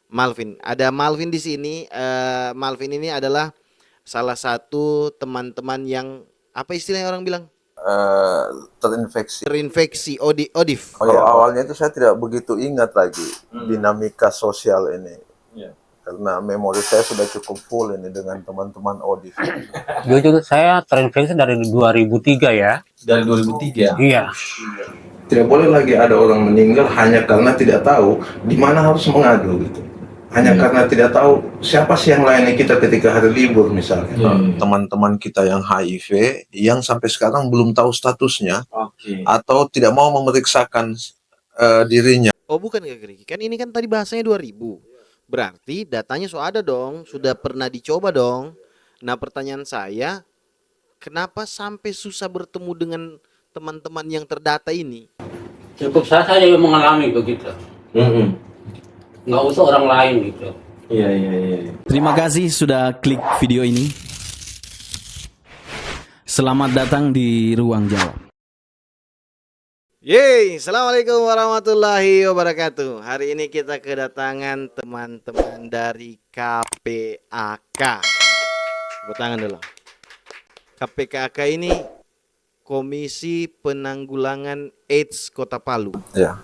Malvin. Ada Malvin di sini. Malvin ini adalah salah satu teman-teman yang apa istilahnya orang bilang eh, terinfeksi. terinfeksi ODIF. Oh ya, awalnya itu saya tidak begitu ingat lagi dinamika sosial ini. Karena memori saya sudah cukup full ini dengan teman-teman ODIF. Jujur saya terinfeksi dari 2003 ya. Dari 2003. Iya. Tidak boleh lagi ada orang meninggal hanya karena tidak tahu di mana harus mengadu gitu. Hanya karena tidak tahu siapa sih yang melayani kita ketika hari libur misalnya. Teman-teman kita yang HIV yang sampai sekarang belum tahu statusnya atau tidak mau memeriksakan dirinya. Oh bukan Kak Riki. Kan ini kan tadi bahasanya 2000. Berarti datanya sudah ada dong, sudah pernah dicoba dong. Nah, pertanyaan saya, kenapa sampai susah bertemu dengan teman-teman yang terdata ini? Cukup saya saja yang mengalami begitu. Nggak usah orang lain gitu. Iya. Terima kasih sudah klik video ini. Selamat datang di Ruang Jawab. Yeay, Assalamualaikum warahmatullahi wabarakatuh. Hari ini kita kedatangan teman-teman dari KPAK. Bertangan dulu. KPAK ini Komisi Penanggulangan AIDS Kota Palu. Ya.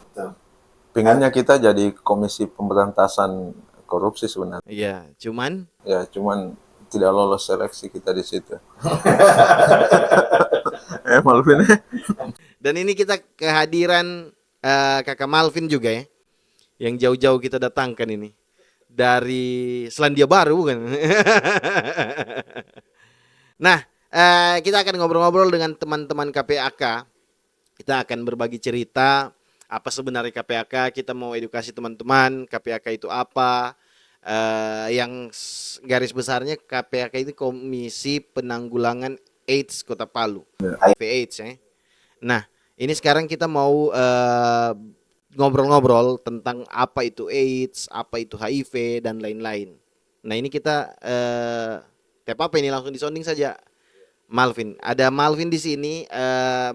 Pinginnya kita jadi Komisi Pemberantasan Korupsi sebenarnya. Iya, cuman Cuman tidak lolos seleksi kita di situ. Malvin. dan ini kita kehadiran Kakak Malvin juga ya. Yang jauh-jauh kita datangkan ini. Dari Selandia Baru bukan? Nah, kita akan ngobrol-ngobrol dengan teman-teman KPAK. Kita akan berbagi cerita apa sebenarnya KPAK. Kita mau edukasi teman-teman KPAK itu apa. Yang garis besarnya KPAK itu Komisi Penanggulangan AIDS Kota Palu, HIV AIDS ya. Nah, ini sekarang kita mau ngobrol-ngobrol tentang apa itu AIDS, apa itu HIV dan lain-lain. Nah, ini kita apa ini langsung disonding saja. Malvin, ada Malvin di sini.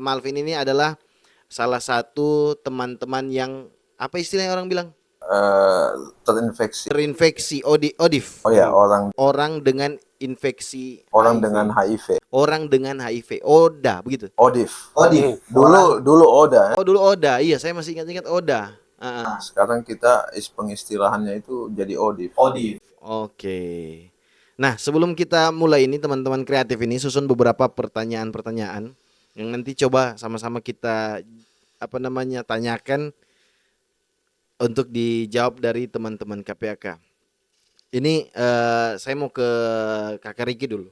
Malvin ini adalah salah satu teman-teman yang apa istilahnya orang bilang Terinfeksi. ODIF. Oh ya, Orang dengan infeksi dengan HIV. orang dengan HIV. ODA begitu. ODIF. Dulu ODA. Oh dulu ODA. Iya, saya masih ingat-ingat ODA. Sekarang kita pengistilahannya itu jadi ODIF. Oke. Nah, sebelum kita mulai ini teman-teman kreatif ini susun beberapa pertanyaan-pertanyaan yang nanti coba sama-sama kita tanyakan untuk dijawab dari teman-teman KPAK. Ini saya mau ke Kakak Riki dulu.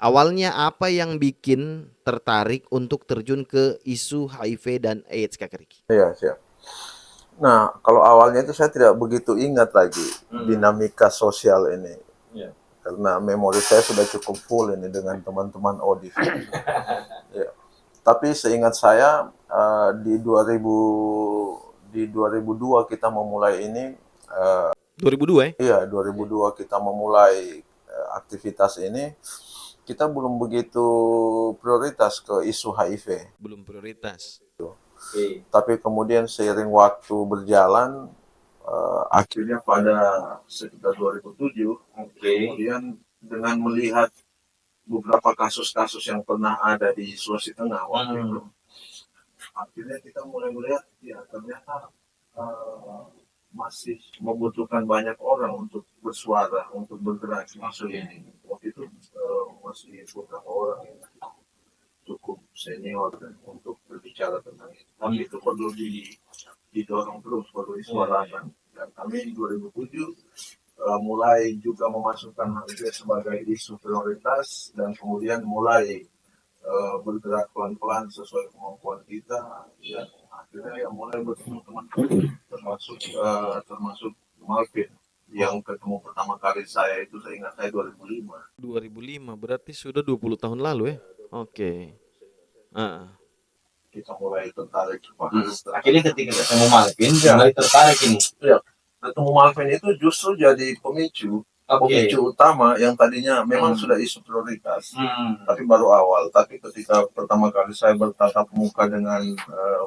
Awalnya apa yang bikin tertarik untuk terjun ke isu HIV dan AIDS, Kakak Riki? Iya, siap. Nah, kalau awalnya itu saya tidak begitu ingat lagi dinamika sosial ini. Karena memori saya sudah cukup full ini dengan teman-teman ODIF. Ya. Tapi seingat saya di 2002 kita memulai ini. 2002 ya? Iya, 2002 kita memulai aktivitas ini. Kita belum begitu prioritas ke isu HIV. Belum prioritas. Tapi kemudian seiring waktu berjalan, akhirnya pada sekitar 2007, kemudian dengan melihat beberapa kasus-kasus yang pernah ada di Sulawesi Tengah waktu itu, akhirnya kita mulai melihat ya ternyata masih membutuhkan banyak orang untuk bersuara, untuk bergerak di isu ini. Waktu itu masih beberapa orang yang cukup senior untuk berbicara tentang itu. Tapi itu perlu didorong terus, perlu disuarakan. Dan kami di 2007 mulai juga memasukkan hal itu sebagai isu prioritas dan kemudian mulai bergerak pelan-pelan sesuai kemampuan kita. Dan akhirnya ya mulai bertemu teman-teman termasuk Malvin yang ketemu pertama kali saya itu saya ingat saya 2005. 2005 berarti sudah 20 tahun lalu ya? Oke. Kita mulai tertarik. Akhirnya ketika ketemu Malvin, mulai tertarik ini. Iya. Ketemu Malvin itu justru jadi pemicu utama yang tadinya memang sudah isu prioritas, tapi baru awal. Tapi ketika pertama kali saya bertatap muka dengan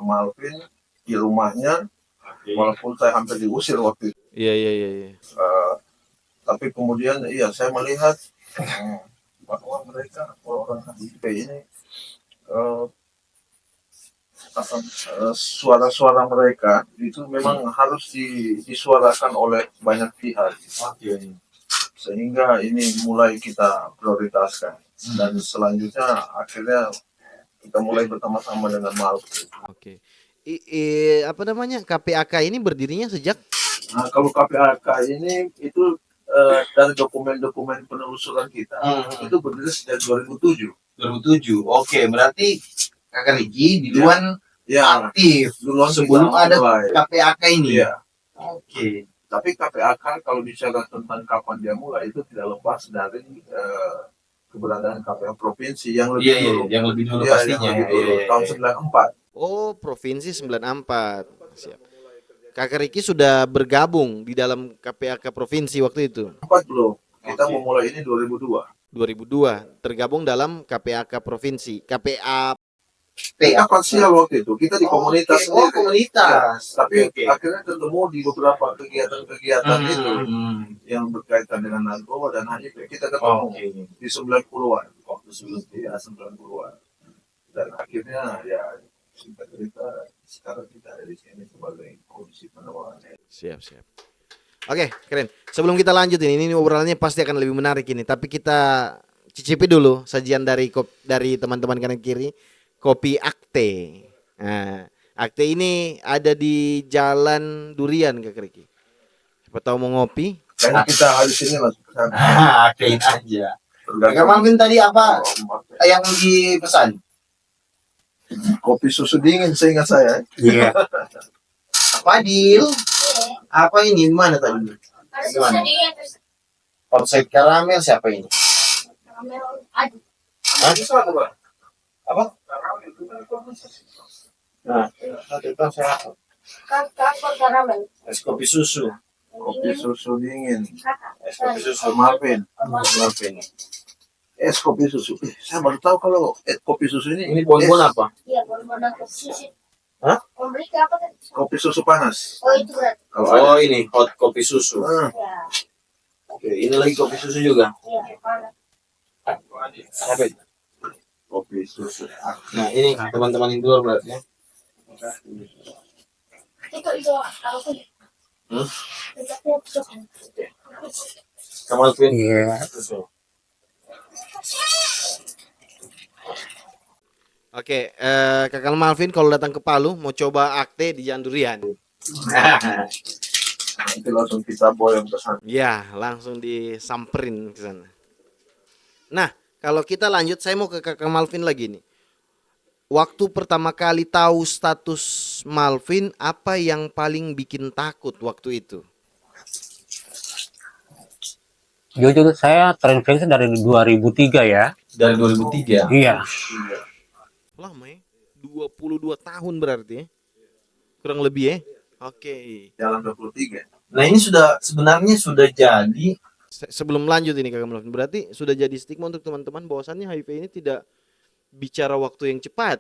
Malvin di rumahnya, walaupun saya hampir diusir waktu itu, Iya. Tapi kemudian iya saya melihat bahwa mereka orang HIP ini eh, suara-suara mereka itu memang harus disuarakan oleh banyak pihak, sehingga ini mulai kita prioritaskan, dan selanjutnya akhirnya kita mulai bersama-sama dengan Malfi. Oke. Apa namanya? KPAK ini berdirinya sejak Nah, kalau KPAK ini itu dari dokumen-dokumen penelusuran kita itu berdiri sejak 2007. 2007. Oke, berarti Kakak Riki duluan Ya, aktif duluan sebelum kita ada mulai. KPAK ini. Iya. Oke. Tapi KPAK kalau bicara tentang kapan dia mulai itu tidak lepas dari keberadaan KPA provinsi yang lebih Iya, dulu. yang lebih dulu Iya, pastinya. yang lebih dulu, tahun 94. Oh, provinsi 94. Siap. Kakak Riki sudah bergabung di dalam KPAK provinsi waktu itu. 4 belum. Kita memulai ini 2002. 2002 tergabung dalam KPAK provinsi. KPA Kita parsial waktu itu, kita di komunitas Oh, sendiri. komunitas. Ya, tapi Oke. akhirnya ketemu di beberapa kegiatan-kegiatan itu Hmm. yang berkaitan dengan narkoba dan HIV. Kita ketemu Oke. di 90-an, waktu sebelum dia 90-an. Dan akhirnya ya singkat cerita sekarang kita ada di sini sebagai komisi penawaran. Siap. Oke, keren. Sebelum kita lanjut ini obrolannya pasti akan lebih menarik ini. Tapi kita cicipi dulu sajian dari teman-teman kanan kiri, kopi Akte. Nah, Akte ini ada di Jalan Durian, Kak Riki. Siapa tahu mau ngopi? Kayaknya kita habis ini langsung ke sana. Akhirnya aja. Kakak Malvin tadi apa yang dipesan? Kopi susu dingin seingat saya. Iya. Fadil, apa ini? Gimana tadi? Gimana? Konsep karamel siapa ini? Hah? Apa? Nah, itu saya es kopi susu. Kopi susu dingin. Es kopi susu Marvin. Malvin. Es kopi susu. Saya baru tahu kalau kopi susu ini. Ini bon-bon es apa? Iya, bonbon susu. Hah? Memberi apa kan? Kopi susu panas. Oh, itu berarti. Kalau ada. Oh, ini hot kopi susu. Ah, Ya, Oke, ini lagi kopi susu juga. iya, panas. Apa itu? kopi susu. Nah, ini teman-teman Indor berarti ya. Itu apa sih? Hmm? Itu. Kamal Queen. Iya. Oke, Kakak Malvin kalau datang ke Palu mau coba Akte di Jalan Durian. Nanti langsung kita boyong ke sana. Ya, langsung disamperin ke sana. Nah, kalau kita lanjut, saya mau ke Kakak Malvin lagi nih. Waktu pertama kali tahu status Malvin, apa yang paling bikin takut waktu itu? Jujur saya terinfeksi dari 2003 ya. Dari 2003. Iya. Lama ya? 22 tahun berarti ya? Kurang lebih ya? Oke. Jalan 23. Nah, ini sebenarnya sudah jadi. Sebelum lanjut ini Kakak Malvin, berarti sudah jadi stigma untuk teman-teman bahwasannya HIV ini tidak bicara waktu yang cepat.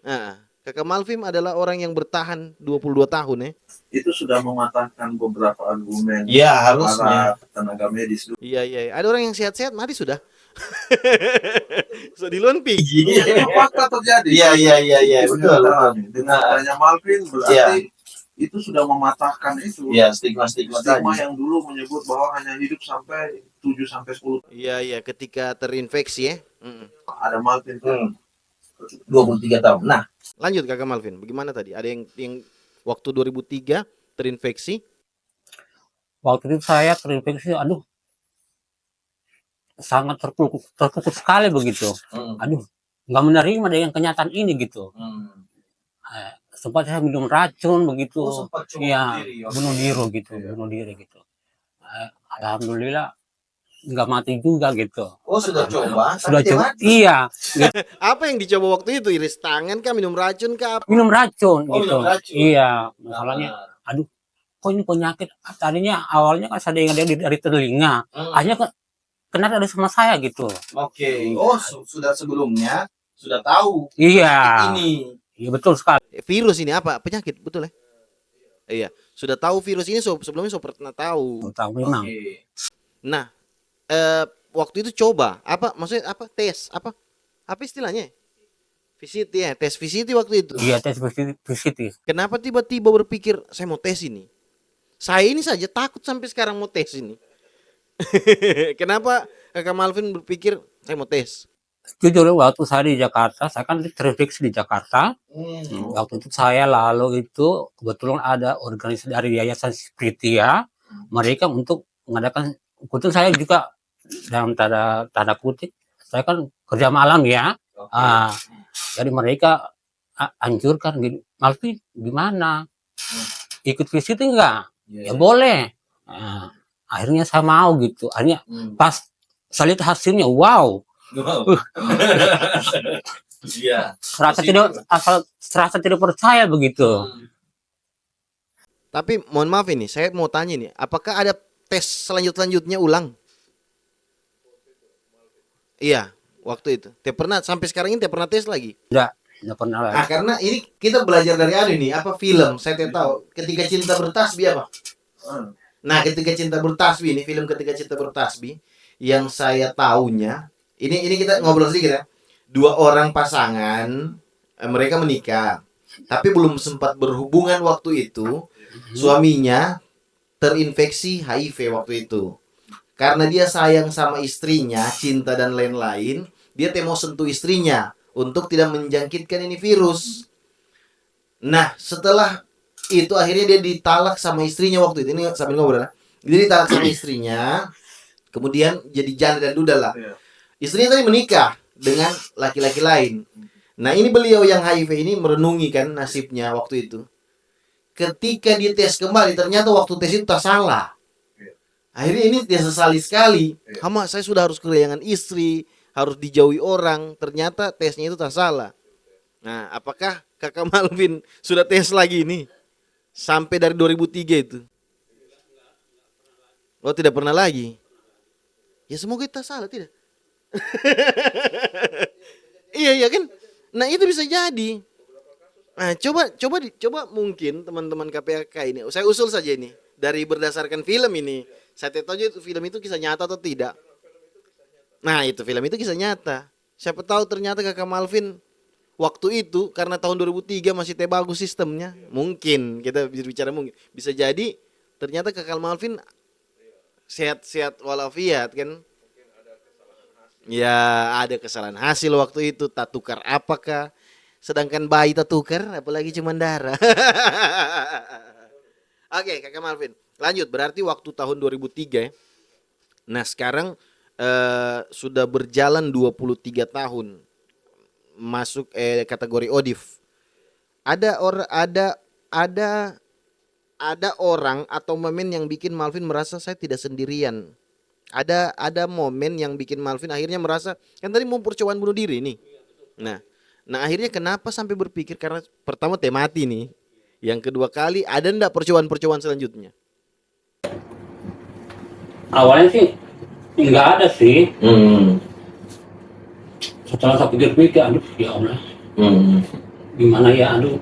Nah, Kakak Malvin adalah orang yang bertahan 22 tahun ya. Itu sudah mematahkan beberapa argumen Ya, harusnya. para tenaga medis. Iya. Ada orang yang sehat-sehat mati sudah. So duluan pi. Itu fakta terjadi. Iya, Itu betul. kita alami. Dengan adanya Malvin berarti itu sudah mematahkan itu. Ya, stigma-stigma Stigma tadi. yang dulu menyebut bahwa hanya hidup sampai 7 sampai 10 Iya, ketika terinfeksi ya. ada Malvin. 23 tahun. Nah, Lanjut Kakak Malvin, bagaimana tadi? Ada yang waktu 2003 terinfeksi? Waktu itu saya terinfeksi, aduh, sangat terpukul sekali begitu. Aduh, nggak menerima dengan kenyataan ini gitu. Sempat saya minum racun begitu. sempat coba Iya, bunuh diri, bunuh diri gitu. Alhamdulillah nggak mati juga gitu. Oh, sudah coba? Sudah Tapi coba, mati. iya, Apa yang dicoba waktu itu? Iris tangan kah, minum racun kah? minum racun Oh, gitu. minum racun. Iya, masalahnya, aduh, kok ini penyakit? Tadinya awalnya kan saya dengar dari telinga, akhirnya kena dari sama saya gitu. Oke. Oh, sudah sebelumnya sudah tahu Iya, ini. iya betul sekali. Virus ini apa? Penyakit, betul ya? Iya, sudah tahu virus ini sebelumnya pernah tahu. Tahu memang. Oke. Nah, waktu itu coba apa? Maksudnya apa? Tes apa istilahnya? VCT ya, tes VCT waktu itu. Iya, tes VCT. Kenapa tiba-tiba berpikir saya mau tes ini? Saya ini saja takut sampai sekarang mau tes ini. Kenapa Kakak Malvin berpikir saya mau tes? Jujur waktu saya di Jakarta, saya kan terfiksi di Jakarta. Waktu itu saya lalu itu kebetulan ada organisasi dari Yayasan Spritia, mereka untuk mengadakan, kebetulan saya juga dalam tanda kutip, saya kan kerja malam ya. Jadi mereka anjurkan, Malvin gimana? Ikut visit enggak? Ya boleh. Akhirnya saya mau gitu. Akhirnya pas saya lihat hasilnya, wow. Iya. Serasa tidak percaya begitu. Tapi mohon maaf ini, saya mau tanya nih, apakah ada tes selanjutnya ulang? Iya, waktu itu. Pernah sampai sekarang ini pernah tes lagi? Enggak pernah Nah, lagi. karena ini kita belajar dari ini, apa film? Saya tidak tahu. Ketika Cinta Bertasbih apa? Nah, Ketika Cinta Bertasbih ini film Ketika Cinta Bertasbih yang saya tahunya, ini kita ngobrol sedikit ya. 2 orang pasangan, mereka menikah, tapi belum sempat berhubungan waktu itu. Suaminya terinfeksi HIV waktu itu. Karena dia sayang sama istrinya, cinta dan lain-lain, dia mau sentuh istrinya untuk tidak menjangkitkan ini virus. Nah, setelah itu akhirnya dia ditalak sama istrinya waktu itu. Ini sambil ngobrol. Dia ditalak sama istrinya, kemudian jadi janda dan duda lah. Istrinya tadi menikah dengan laki-laki lain. Nah, ini beliau yang HIV ini merenungi kan nasibnya waktu itu. Ketika dites kembali, ternyata waktu tes itu tak salah. Akhirnya ini dia sesali sekali. Hama, saya sudah harus kehilangan istri, harus dijauhi orang. Ternyata tesnya itu tak salah. Nah, apakah Kakak Malvin sudah tes lagi ini? Sampai dari 2003 itu. Oh, tidak pernah lagi. Ya semoga kita salah, tidak? Iya kan? Nah, itu bisa jadi. Nah, coba mungkin teman-teman KPK ini, saya usul saja ini dari berdasarkan film ini. Saya tidak tahu itu film itu kisah nyata atau tidak. Nah, itu film itu kisah nyata. Siapa tahu ternyata Kakak Malvin waktu itu karena tahun 2003 masih bagus sistemnya. Mungkin kita bicara mungkin bisa jadi ternyata Kakak Malvin sehat-sehat walafiat kan. Ya, ada kesalahan hasil waktu itu, tak tukar apakah. Sedangkan bayi tak tukar, apalagi cuma darah. Oke, Kakak Malvin. Lanjut, berarti waktu tahun 2003 ya. Nah, sekarang sudah berjalan 23 tahun. Masuk kategori ODIF. Ada orang atau momen yang bikin Malvin merasa saya tidak sendirian. Ada momen yang bikin Malvin akhirnya merasa kan tadi mau percobaan bunuh diri nih. Nah akhirnya kenapa sampai berpikir, karena pertama mati nih. Yang kedua kali ada ndak percobaan selanjutnya? Awalnya sih nggak ada sih. Setelah saya pikir-pikir, aduh ya Allah, gimana ya, aduh.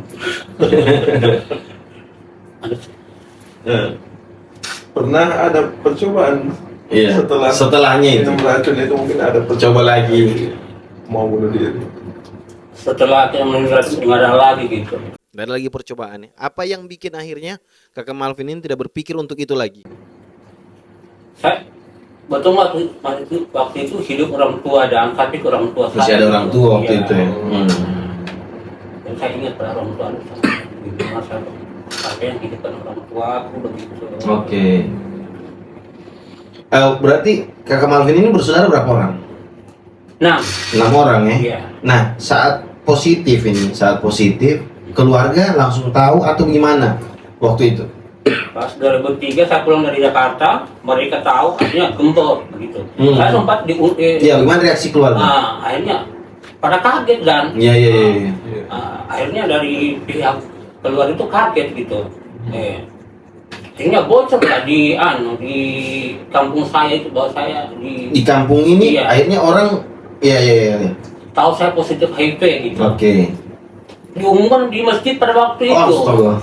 Pernah ada percobaan Setelahnya itu minum racun itu mungkin ada coba lagi mau bunuh diri. Setelah kita meninggal nggak ada lagi gitu. Gak ada lagi percobaannya. Apa yang bikin akhirnya Kakak Malvin ini tidak berpikir untuk itu lagi? Saya betul waktu itu hidup orang tua dan tapi orang tua Masih ada orang tua waktu itu ya. Dan saya ingat pada orang tua itu masa sampai yang hidupkan orang tua aku begitu. Oke. Berarti Kakak Malvin ini bersaudara berapa orang? 6 orang ya? Iya. Nah, saat positif keluarga langsung tahu atau gimana waktu itu? Pas 2003 saya pulang dari Jakarta, mereka tahu, akhirnya gembor begitu. Saya sempat di Ya, gimana reaksi keluarga? Akhirnya pada kaget kan. Iya. Akhirnya dari pihak keluarga itu kaget gitu. Akhirnya bocor lah di kampung saya itu, bahwa saya Di kampung ini Iya. akhirnya orang iya. tahu saya positif HIV gitu. Oke. Diumumkan di masjid pada waktu itu. Astaga.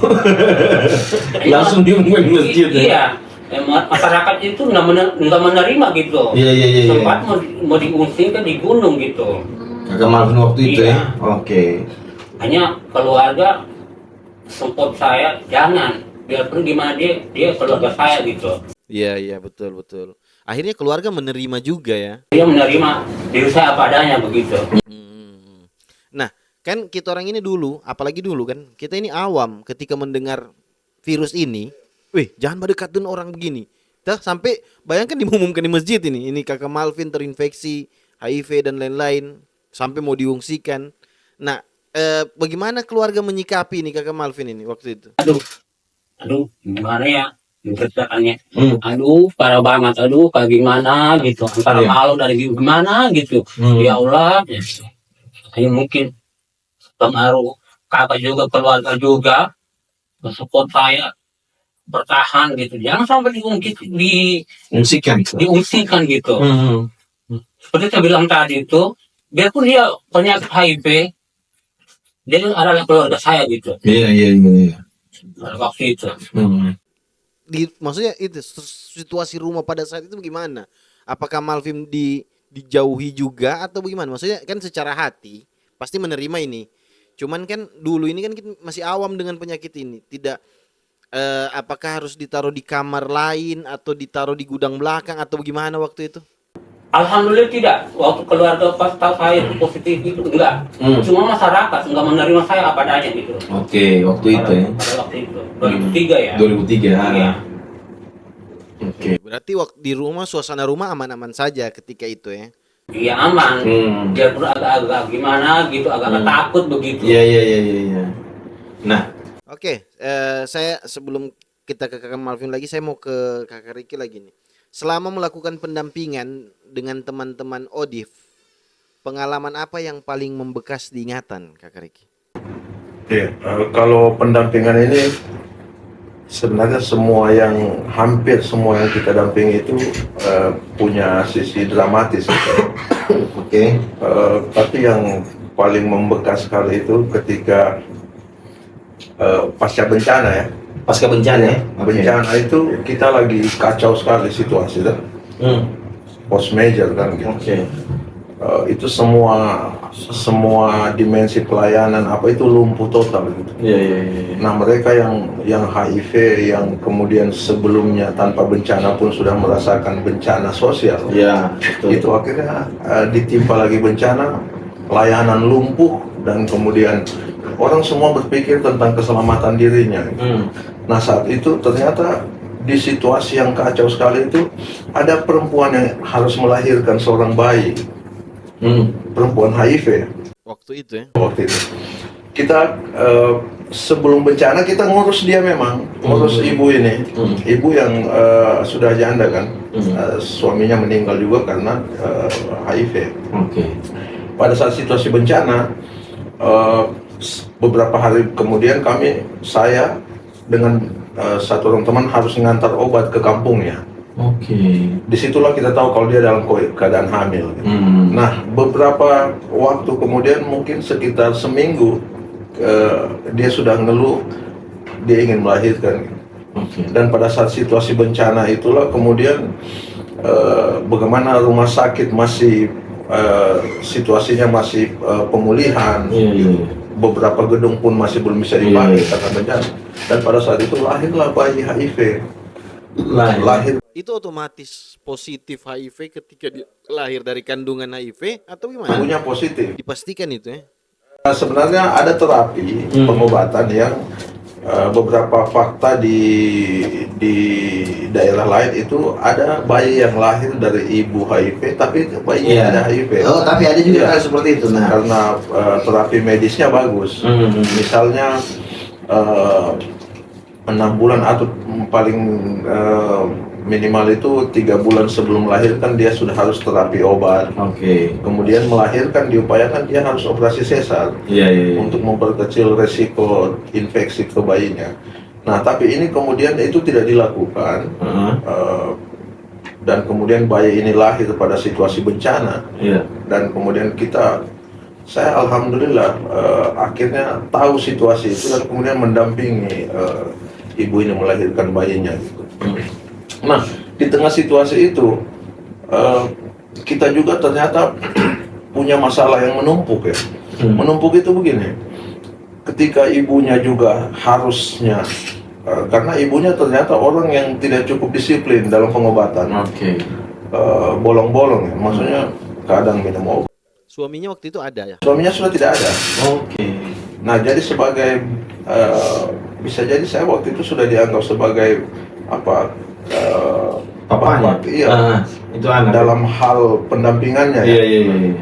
Langsung diumumin di masjid ya? Iya. Masyarakat itu nggak menerima gitu. Iya iya iya. Sempat mau diungsikan di gunung gitu. Kakak Malvin waktu itu Iya. ya. Oke. Hanya keluarga support saya, jangan biarpun gimana dia keluarga saya gitu. Iya iya betul betul. Akhirnya keluarga menerima juga ya. Dia menerima diri saya apa adanya begitu. Hmm. Nah, kan kita orang ini dulu, apalagi dulu kan, kita ini awam ketika mendengar virus ini. Wih, jangan mendekatin orang begini. Tuh, sampai bayangkan diumumkan di masjid ini kakak Malvin terinfeksi HIV dan lain-lain, sampai mau diungsikan. Nah, bagaimana keluarga menyikapi ini kakak Malvin ini waktu itu? Aduh, gimana ya? Ceritanya, aduh, parah banget, aduh, kayak gimana gitu, antara Iya. malu dari gimana gitu. Ya Allah, ya. Ini mungkin pengaruh kakak juga, keluarga juga, support saya bertahan gitu, jangan sampai diungsikan gitu. Seperti saya bilang tadi itu, biarpun dia penyakit HIV, dia adalah keluarga saya gitu. Iya iya iya. Pada waktu itu. Maksudnya itu situasi rumah pada saat itu bagaimana? Apakah Malvin dijauhi juga atau bagaimana? Maksudnya kan secara hati pasti menerima ini. Cuman kan dulu ini kan kita masih awam dengan penyakit ini. Tidak apakah harus ditaruh di kamar lain atau ditaruh di gudang belakang atau bagaimana waktu itu? Alhamdulillah tidak. Waktu keluarga pas tahu saya itu positif itu enggak. Cuma masyarakat enggak menerima saya apa adanya gitu. Oke, waktu itu ya. Pada waktu itu 2003 ya. 2003. Iya. Oke. Berarti waktu di rumah suasana rumah aman-aman saja ketika itu ya. Iya aman. Biarpun agak-agak gimana gitu, agak takut begitu. Iya. Nah, oke, saya sebelum kita ke kakak Malvin lagi, saya mau ke kakak Riki lagi nih. Selama melakukan pendampingan dengan teman-teman ODIF, pengalaman apa yang paling membekas diingatan kakak Riki? Iya, kalau pendampingan ini sebenarnya hampir semua yang kita dampingi itu punya sisi dramatis. Oke. Tapi yang paling membekas sekali itu ketika pasca bencana ya. Pasca bencana ya? Bencana itu kita lagi kacau sekali situasi kan. Post major kan gitu. Itu semua dimensi pelayanan apa itu lumpuh total gitu. Nah mereka yang HIV yang kemudian sebelumnya tanpa bencana pun sudah merasakan bencana sosial. Itu akhirnya ditimpa lagi bencana, layanan lumpuh dan kemudian orang semua berpikir tentang keselamatan dirinya. Nah saat itu ternyata di situasi yang kacau sekali itu ada perempuan yang harus melahirkan seorang bayi. Perempuan HIV waktu itu ya. Waktu itu kita sebelum bencana kita ngurus dia memang ngurus ibu ini. Ibu yang sudah janda kan. Suaminya meninggal juga karena HIV. Pada saat situasi bencana beberapa hari kemudian saya dengan satu orang teman harus mengantar obat ke kampungnya. Disitulah kita tahu kalau dia dalam keadaan hamil. Nah, beberapa waktu kemudian mungkin sekitar seminggu dia sudah ngeluh dia ingin melahirkan. Dan pada saat situasi bencana itulah kemudian bagaimana rumah sakit masih situasinya masih pemulihan. Beberapa gedung pun masih belum bisa dipakai karena bencana. Dan pada saat itu lahirlah bayi HIV. Lahir. Itu otomatis positif HIV ketika dia lahir dari kandungan HIV atau gimana? Ibunya positif. Dipastikan itu ya. Sebenarnya ada terapi pengobatan yang beberapa fakta di daerah lain itu ada bayi yang lahir dari ibu HIV tapi bayinya ada HIV. Oh, tapi ada juga hal seperti itu. Nah, Karena terapi medisnya bagus. Misalnya 6 bulan atau paling minimal itu 3 bulan sebelum melahirkan dia sudah harus terapi obat. Kemudian melahirkan diupayakan dia harus operasi sesar untuk memperkecil resiko infeksi ke bayinya. Nah tapi ini kemudian itu tidak dilakukan dan kemudian bayi ini lahir pada situasi bencana. Dan kemudian saya alhamdulillah akhirnya tahu situasi itu dan kemudian mendampingi ibu ini melahirkan bayinya gitu. Nah, di tengah situasi itu kita juga ternyata punya masalah yang menumpuk ya. Menumpuk itu begini, ketika ibunya juga harusnya karena ibunya ternyata orang yang tidak cukup disiplin dalam pengobatan. Bolong-bolong ya, maksudnya kadang minum obat. Suaminya waktu itu ada ya? Suaminya sudah tidak ada. Nah, jadi sebagai bisa jadi saya waktu itu sudah dianggap sebagai apa Papanya? bapak, iya, Itu anak. dalam hal pendampingannya ya. Iya.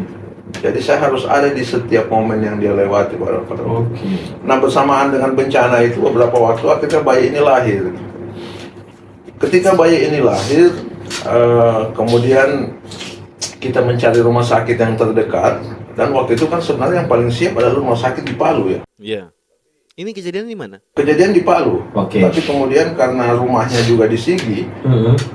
Jadi saya harus ada di setiap momen yang dia lewati pada waktu. Oke. Nah, bersamaan dengan bencana itu beberapa waktu akhirnya bayi ini lahir. Ketika bayi ini lahir, kemudian kita mencari rumah sakit yang terdekat, dan waktu itu kan sebenarnya yang paling siap adalah rumah sakit di Palu ya. Iya. Ini kejadian di mana? Kejadian di Palu. Oke. Tapi kemudian karena rumahnya juga di Sigi,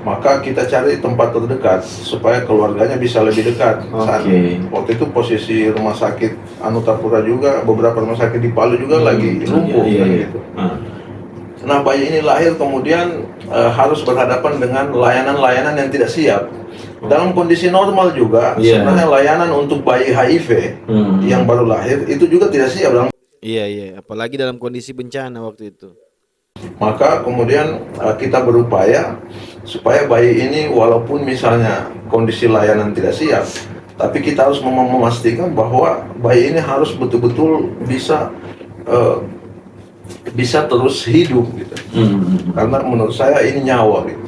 maka kita cari tempat terdekat supaya keluarganya bisa lebih dekat. Saat waktu itu posisi rumah sakit Anutapura juga, beberapa rumah sakit di Palu juga lagi lumpuh kan gitu. Nah, bayi ini lahir kemudian harus berhadapan dengan layanan-layanan yang tidak siap. Dalam kondisi normal juga, sebenarnya layanan untuk bayi HIV yang baru lahir itu juga tidak siap dalam. Iya, apalagi dalam kondisi bencana waktu itu. Maka kemudian kita berupaya supaya bayi ini walaupun misalnya kondisi layanan tidak siap, tapi kita harus memastikan bahwa bayi ini harus betul-betul bisa terus hidup gitu. Karena menurut saya ini nyawa gitu.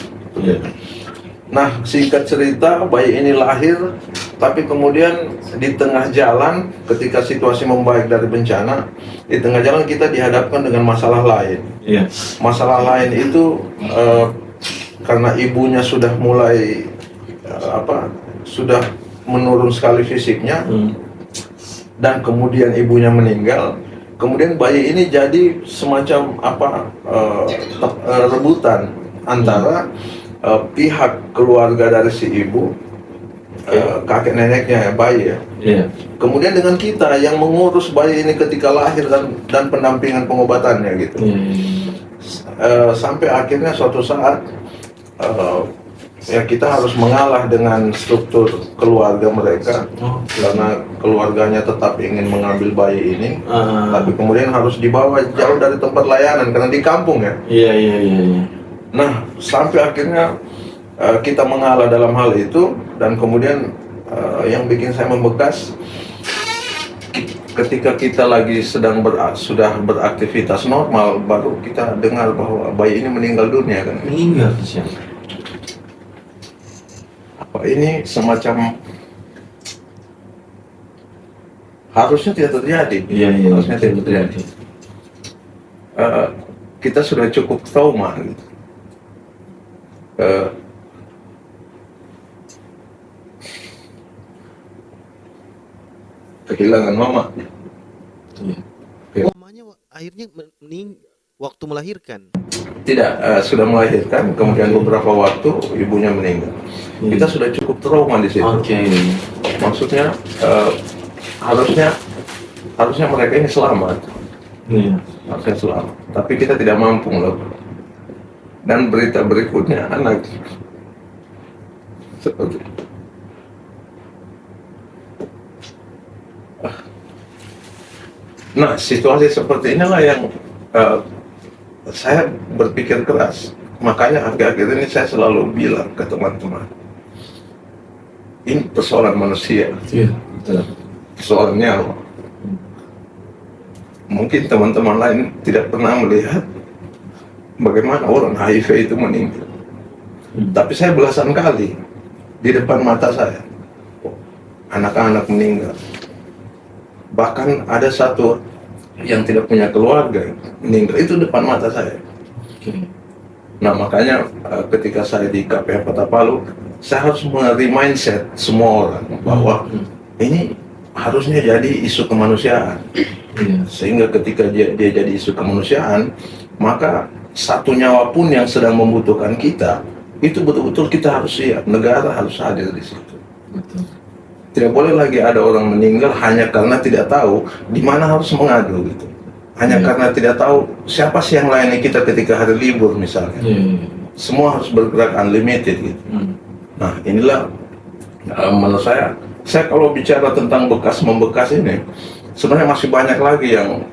Nah, singkat cerita, bayi ini lahir, tapi kemudian di tengah jalan, ketika situasi membaik dari bencana, di tengah jalan kita dihadapkan dengan masalah lain. Masalah lain itu karena ibunya sudah mulai sudah menurun sekali fisiknya, dan kemudian ibunya meninggal. Kemudian bayi ini jadi semacam rebutan antara pihak keluarga dari si ibu, kakek neneknya bayi ya. Kemudian dengan kita yang mengurus bayi ini ketika lahir dan pendampingan pengobatannya gitu. Sampai akhirnya suatu saat ya kita harus mengalah dengan struktur keluarga mereka, karena keluarganya tetap ingin mengambil bayi ini, tapi kemudian harus dibawa jauh dari tempat layanan karena di kampung ya. Nah, sampai akhirnya kita mengalah dalam hal itu, dan kemudian yang bikin saya membekas ketika kita lagi sudah beraktivitas normal, baru kita dengar bahwa bayi ini meninggal dunia kan. Meninggal siapa? Ini semacam harusnya tidak terjadi. Harusnya tidak terjadi. Kita sudah cukup trauma gitu. Kehilangan mama. Mamanya akhirnya waktu melahirkan. Tidak, sudah melahirkan, kemudian beberapa waktu ibunya meninggal. Kita sudah cukup trauma di situ. Maksudnya harusnya mereka ini selamat. Harusnya selamat. Tapi kita tidak mampu melakukan. Dan berita berikutnya anak seperti nah, situasi seperti inilah yang saya berpikir keras. Makanya akhir-akhir ini saya selalu bilang ke teman-teman, ini persoalan manusia, persoalan nyawa. Mungkin teman-teman lain tidak pernah melihat bagaimana orang HIV itu meninggal. Tapi saya belasan kali di depan mata saya anak-anak meninggal. Bahkan ada satu yang tidak punya keluarga meninggal, itu depan mata saya. Nah, makanya ketika saya di KPH Kota Palu, saya harus mindset semua orang bahwa ini harusnya jadi isu kemanusiaan. Sehingga ketika dia jadi isu kemanusiaan, maka satu nyawa pun yang sedang membutuhkan kita, itu betul-betul kita harus siap, negara harus hadir di situ. Tidak boleh lagi ada orang meninggal hanya karena tidak tahu di mana harus mengadu gitu. Hanya karena tidak tahu siapa sih yang layani kita ketika hari libur misalnya. semua harus bergerak unlimited gitu. Nah inilah menurut saya kalau bicara tentang bekas membekas ini sebenarnya masih banyak lagi yang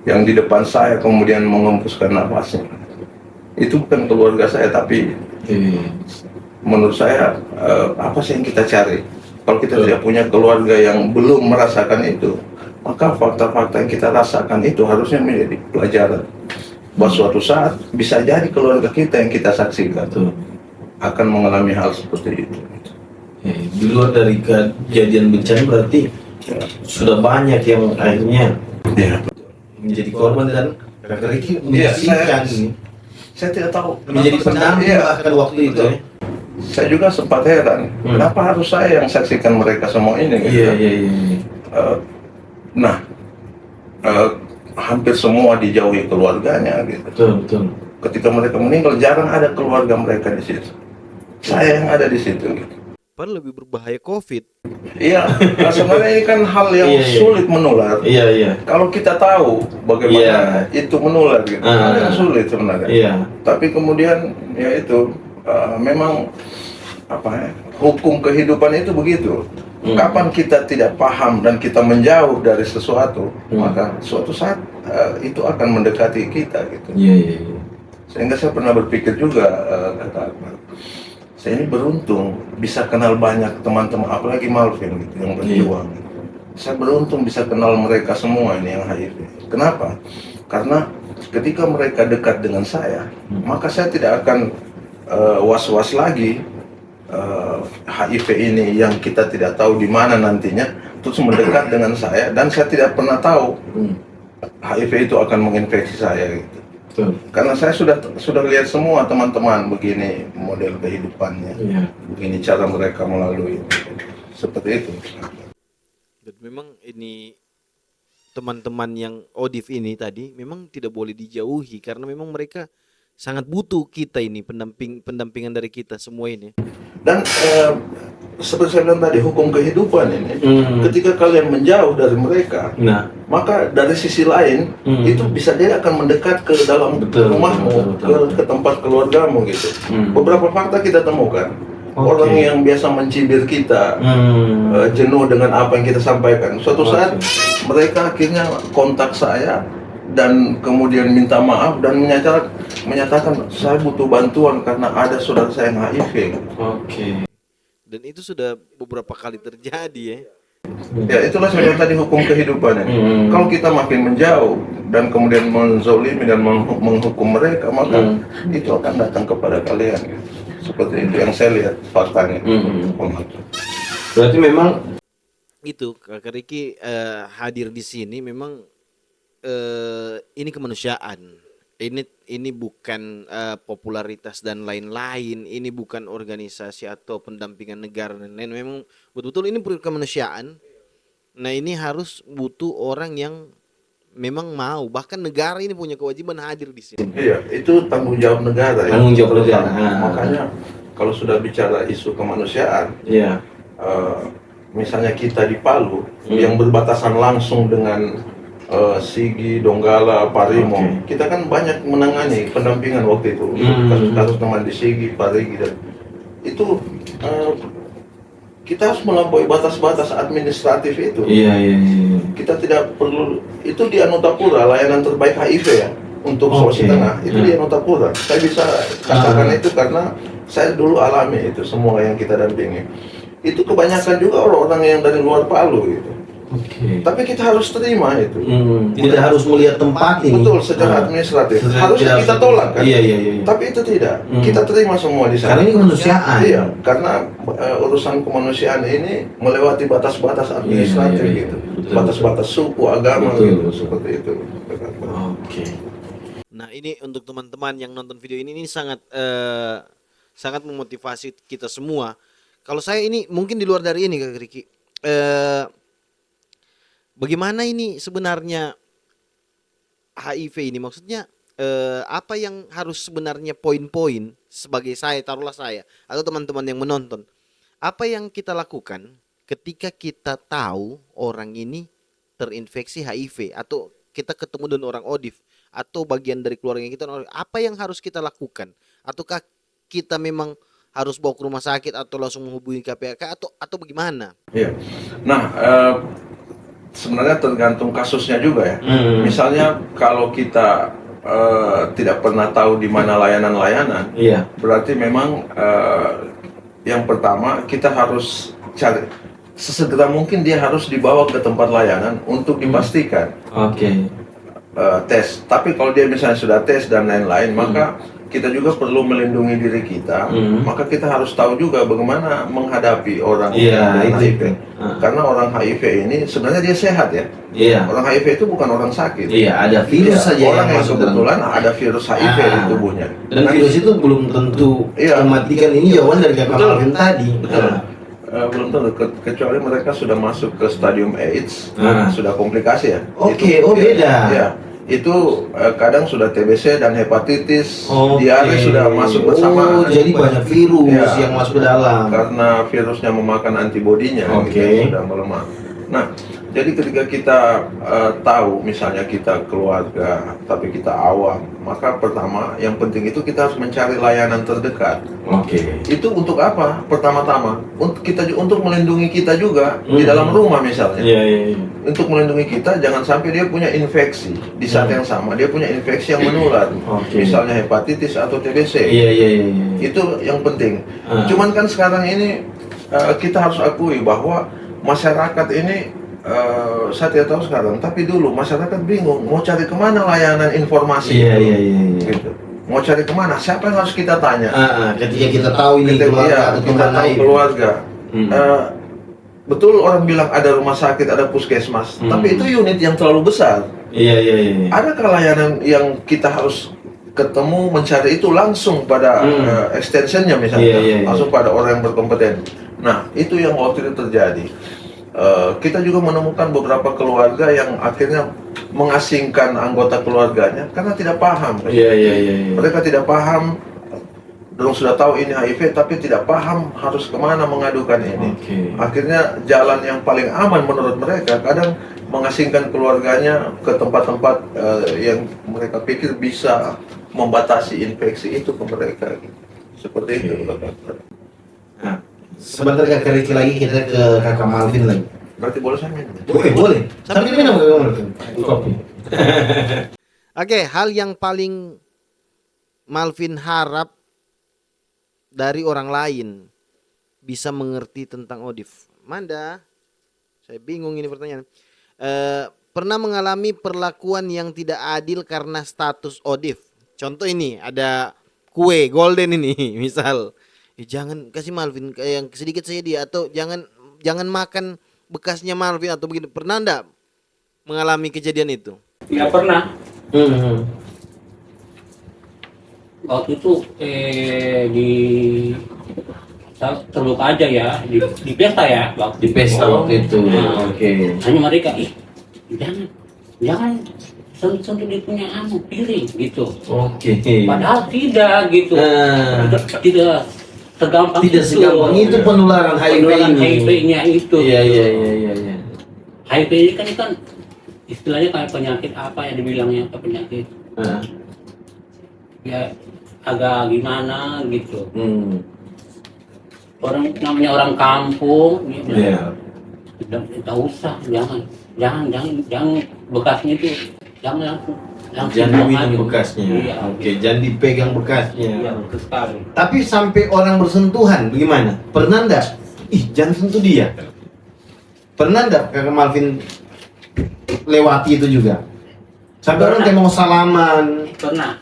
yang di depan saya kemudian mengembuskan nafasnya. Itu bukan keluarga saya, tapi menurut saya apa sih yang kita cari? Kalau kita tidak punya keluarga yang belum merasakan itu, maka fakta-fakta yang kita rasakan itu harusnya menjadi pelajaran. Bahwa suatu saat bisa jadi keluarga kita yang kita saksikan akan mengalami hal seperti itu. Di luar dari kejadian bencana berarti sudah banyak yang akhirnya menjadi korban dan Kakak Riki menyaksikan ini. Saya tidak tahu Menjadi pendamping bahkan waktu itu ya. Saya juga sempat heran, kenapa harus saya yang saksikan mereka semua ini? Gitu. Nah, hampir semua dijauhi keluarganya gitu. Betul. Ketika mereka meninggal, jarang ada keluarga mereka di situ. Saya yang ada di situ gitu. Padahal lebih berbahaya COVID. Iya, nah sebenarnya ini kan hal yang sulit menular. Iya. Kalau kita tahu bagaimana itu menular gitu, hal yang sulit sebenarnya. Iya. Tapi kemudian ya itu memang hukum kehidupan itu begitu. Kapan kita tidak paham dan kita menjauh dari sesuatu, maka suatu saat itu akan mendekati kita gitu. Iya. Sehingga saya pernah berpikir juga kata Akbar, saya ini beruntung bisa kenal banyak teman-teman, apalagi Malvin gitu yang berjuang. Saya beruntung bisa kenal mereka semua ini yang HIV. Kenapa? Karena ketika mereka dekat dengan saya, maka saya tidak akan was-was lagi HIV ini yang kita tidak tahu di mana nantinya terus mendekat dengan saya, dan saya tidak pernah tahu HIV itu akan menginfeksi saya gitu. Karena saya sudah lihat semua teman-teman begini model kehidupannya, begini cara mereka melalui seperti itu. Dan memang ini teman-teman yang ODIF ini tadi memang tidak boleh dijauhi karena memang mereka sangat butuh kita ini, pendampingan dari kita semua ini. Dan seperti saya bilang tadi, hukum kehidupan ini, ketika kalian menjauh dari mereka, maka dari sisi lain itu bisa jadi akan mendekat ke dalam rumahmu, ke tempat keluargamu gitu. Beberapa fakta kita temukan, orang yang biasa mencibir kita, jenuh dengan apa yang kita sampaikan, suatu saat mereka akhirnya kontak saya dan kemudian minta maaf dan menyatakan saya butuh bantuan karena ada saudara saya yang HIV. Dan itu sudah beberapa kali terjadi ya. Ya itulah sebenarnya tadi hukum kehidupan ini. Kalau kita makin menjauh dan kemudian menzolimi dan menghukum mereka, maka itu akan datang kepada kalian. Seperti itu yang saya lihat faktanya. Berarti memang Itu Kakak Riki hadir di sini memang ini kemanusiaan. Ini bukan popularitas dan lain-lain. Ini bukan organisasi atau pendampingan negara dan lain. Memang betul-betul ini kemanusiaan. Nah ini harus butuh orang yang memang mau. Bahkan negara ini punya kewajiban hadir di sini. Iya, itu tanggung jawab negara. Tanggung jawab negara. Makanya kalau sudah bicara isu kemanusiaan, misalnya kita di Palu yang berbatasan langsung dengan Sigi, Donggala, Parimo, kita kan banyak menangani pendampingan waktu itu kasus-kasus teman di Sigi, Parigi, dan itu kita harus melampaui batas-batas administratif itu. Kita tidak perlu, itu di Anutapura layanan terbaik HIV ya untuk Sulawesi Tengah, itu di Anutapura. Saya bisa katakan itu karena saya dulu alami itu semua yang kita dampingi. Itu kebanyakan juga orang-orang yang dari luar Palu gitu. Tapi kita harus terima itu. Tidak harus melihat tempat ini. Betul, secara administratif. Harusnya kita tolak kan. Tapi itu tidak. Kita terima semua di sana. Karena ini kemanusiaan. Iya, karena urusan kemanusiaan ini melewati batas-batas administratif gitu. Batas-batas suku, agama gitu, seperti itu. Nah ini untuk teman-teman yang nonton video ini sangat sangat memotivasi kita semua. Kalau saya ini mungkin di luar dari ini Kak Riki. Bagaimana ini sebenarnya HIV ini, maksudnya apa yang harus sebenarnya poin-poin sebagai saya, taruhlah saya atau teman-teman yang menonton, apa yang kita lakukan ketika kita tahu orang ini terinfeksi HIV atau kita ketemu dengan orang ODIF, atau bagian dari keluarga kita, apa yang harus kita lakukan? Ataukah kita memang harus bawa ke rumah sakit atau langsung menghubungi KPK atau bagaimana? Iya. Nah, sebenarnya tergantung kasusnya juga ya. Misalnya kalau kita tidak pernah tahu di mana layanan-layanan, Iya. berarti memang yang pertama kita harus cari sesegera mungkin dia harus dibawa ke tempat layanan untuk dipastikan Oke. tes. Tapi kalau dia misalnya sudah tes dan lain-lain, maka kita juga perlu melindungi diri kita. Maka kita harus tahu juga bagaimana menghadapi orang Iya, dengan itu. HIV. Karena orang HIV ini sebenarnya dia sehat ya. Iya. Orang HIV itu bukan orang sakit. Iya, ada virus Iya, saja orang yang masuk dalam- kebetulan ada virus HIV di tubuhnya. Dan virus itu belum tentu Iya. mematikan. Ini jawaban dari Kakak Betul. Malvin tadi. Betul. Belum tentu kecuali mereka sudah masuk ke stadium AIDS, sudah komplikasi ya. Oke, Itu- beda. Ya, itu kadang sudah TBC dan hepatitis, Oke. diare sudah masuk Oh, bersamaan. jadi banyak virus Ya, yang masuk ke dalam. karena virusnya memakan antibodinya, Oke. gitu, sudah melemah. Nah, jadi ketika kita tahu misalnya kita keluarga tapi kita awam, maka pertama yang penting itu kita harus mencari layanan terdekat. Oke. Itu untuk apa? Pertama-tama untuk melindungi kita juga di dalam rumah misalnya. Iya, iya, iya. Untuk melindungi kita jangan sampai dia punya infeksi di saat yang sama dia punya infeksi yang menular. Oke. Misalnya hepatitis atau TBC. Iya, iya, iya, iya. Itu yang penting. Ah. Cuman kan sekarang ini kita harus akui bahwa masyarakat ini saya tidak tahu sekarang, tapi dulu masyarakat bingung mau cari kemana layanan informasi. Iya, itu. iya, iya, iya. Gitu. Mau cari kemana? Siapa yang harus kita tanya? Ketika kita tahu ini Kita, keluarga iya, atau kita teman tahu lain. keluarga. Hmm. Betul orang bilang ada rumah sakit, ada puskesmas, tapi itu unit yang terlalu besar. Iya, iya, iya. Adakah layanan yang kita harus ketemu mencari itu langsung pada extensionnya misalnya, Iya, iya, iya. langsung pada orang yang berkompeten. Nah, itu yang waktu itu terjadi. Kita juga menemukan beberapa keluarga yang akhirnya mengasingkan anggota keluarganya karena tidak paham. Iya, iya, iya, iya. Mereka tidak paham, dan sudah tahu ini HIV, tapi tidak paham harus kemana mengadukan ini. Oke. Akhirnya jalan yang paling aman menurut mereka kadang mengasingkan keluarganya ke tempat-tempat yang mereka pikir bisa membatasi infeksi itu ke mereka. Seperti itu. Nah, sebentar Kakak Ricky lagi, kita ke Kakak Malvin lagi. Berarti boleh saya minum? Boleh. Sambil minum Kakak Malvin. Kopi. Oke, hal yang paling Malvin harap dari orang lain bisa mengerti tentang ODIF. Manda, saya bingung ini pertanyaan. Pernah mengalami perlakuan yang tidak adil karena status ODIF. Contoh ini, ada kue golden ini, misal. Jangan kasih Malvin yang sedikit saja dia, atau jangan makan bekasnya Malvin atau begitu. Pernah enggak mengalami kejadian itu? Ya pernah. Waktu itu saya terluka aja ya di pesta ya waktu Di pesta waktu itu. Nah, Oke. hanya mereka jangan sentuh dia punya piring gitu. Oke. Padahal tidak gitu. Nah. Tidak segampang Tidak segampang itu penularan HIV Penularan ini. HIV-nya itu. Iya, iya, iya, iya, iya. HIV ini kan istilahnya kayak penyakit apa ya dibilangnya, apa penyakit ya agak gimana gitu. Orang namanya orang kampung ya, Iya. tidak usah, jangan bekasnya itu jangan langsung Jangan buang minum aja. bekasnya. Iya. Oke, jangan dipegang bekasnya. Iya, betul sekali. Tapi sampai orang bersentuhan bagaimana? Pernah enggak? Ih, jangan sentuh dia. Pernah enggak Kakak Malvin lewati itu juga? Sampai orang kayak mau salaman. Pernah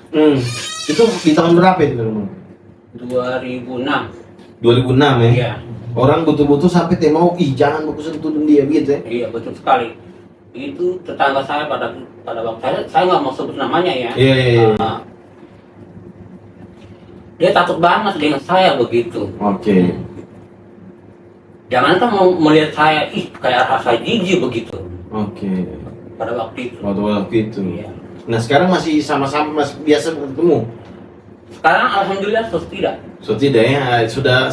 Itu di tahun berapa itu? Kakak Malvin? 2006. 2006 ya? Iya. Orang betul-betul sampai teh mau, ih jangan baku sentuh dia gitu ya? Iya, betul sekali. Itu tetangga saya pada waktu saya nggak mau sebut namanya ya. Iya, iya, iya. Dia takut banget dengan saya begitu. Oke. Jangan kan mau melihat saya, kayak rasa jijik begitu Oke. pada waktu itu. Waktu itu. Iya. Nah sekarang masih sama-sama masih biasa bertemu? Sekarang alhamdulillah tidak. So tidak ya, sudah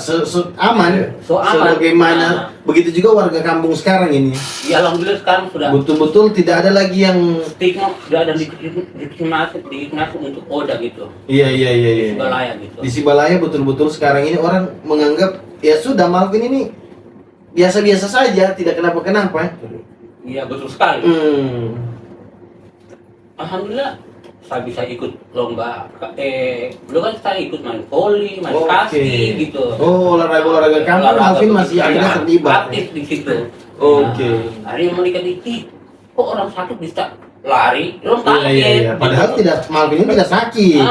aman. So aman. Sebagaimana Nah. begitu juga warga kampung sekarang ini. Ya alhamdulillah sekarang sudah Betul-betul tidak ada lagi yang stigma sudah ada diskriminasi untuk Oda gitu. iya. Balaya gitu. Di Sibalaya betul-betul sekarang ini orang menganggap ya sudah Malvin ini biasa-biasa saja, tidak kenapa-kenapa. Iya betul sekali. Alhamdulillah saya bisa ikut lomba dulu kan saya ikut main voli, main kasti gitu. Oh, olahraga kampung Malvin masih akhirnya terlibat. Aktif di situ. Oke. Nah, hari yang mereka kok orang sakit bisa lari, orang kaget. Iya. Padahal gitu. tidak Malvin ini tidak sakit.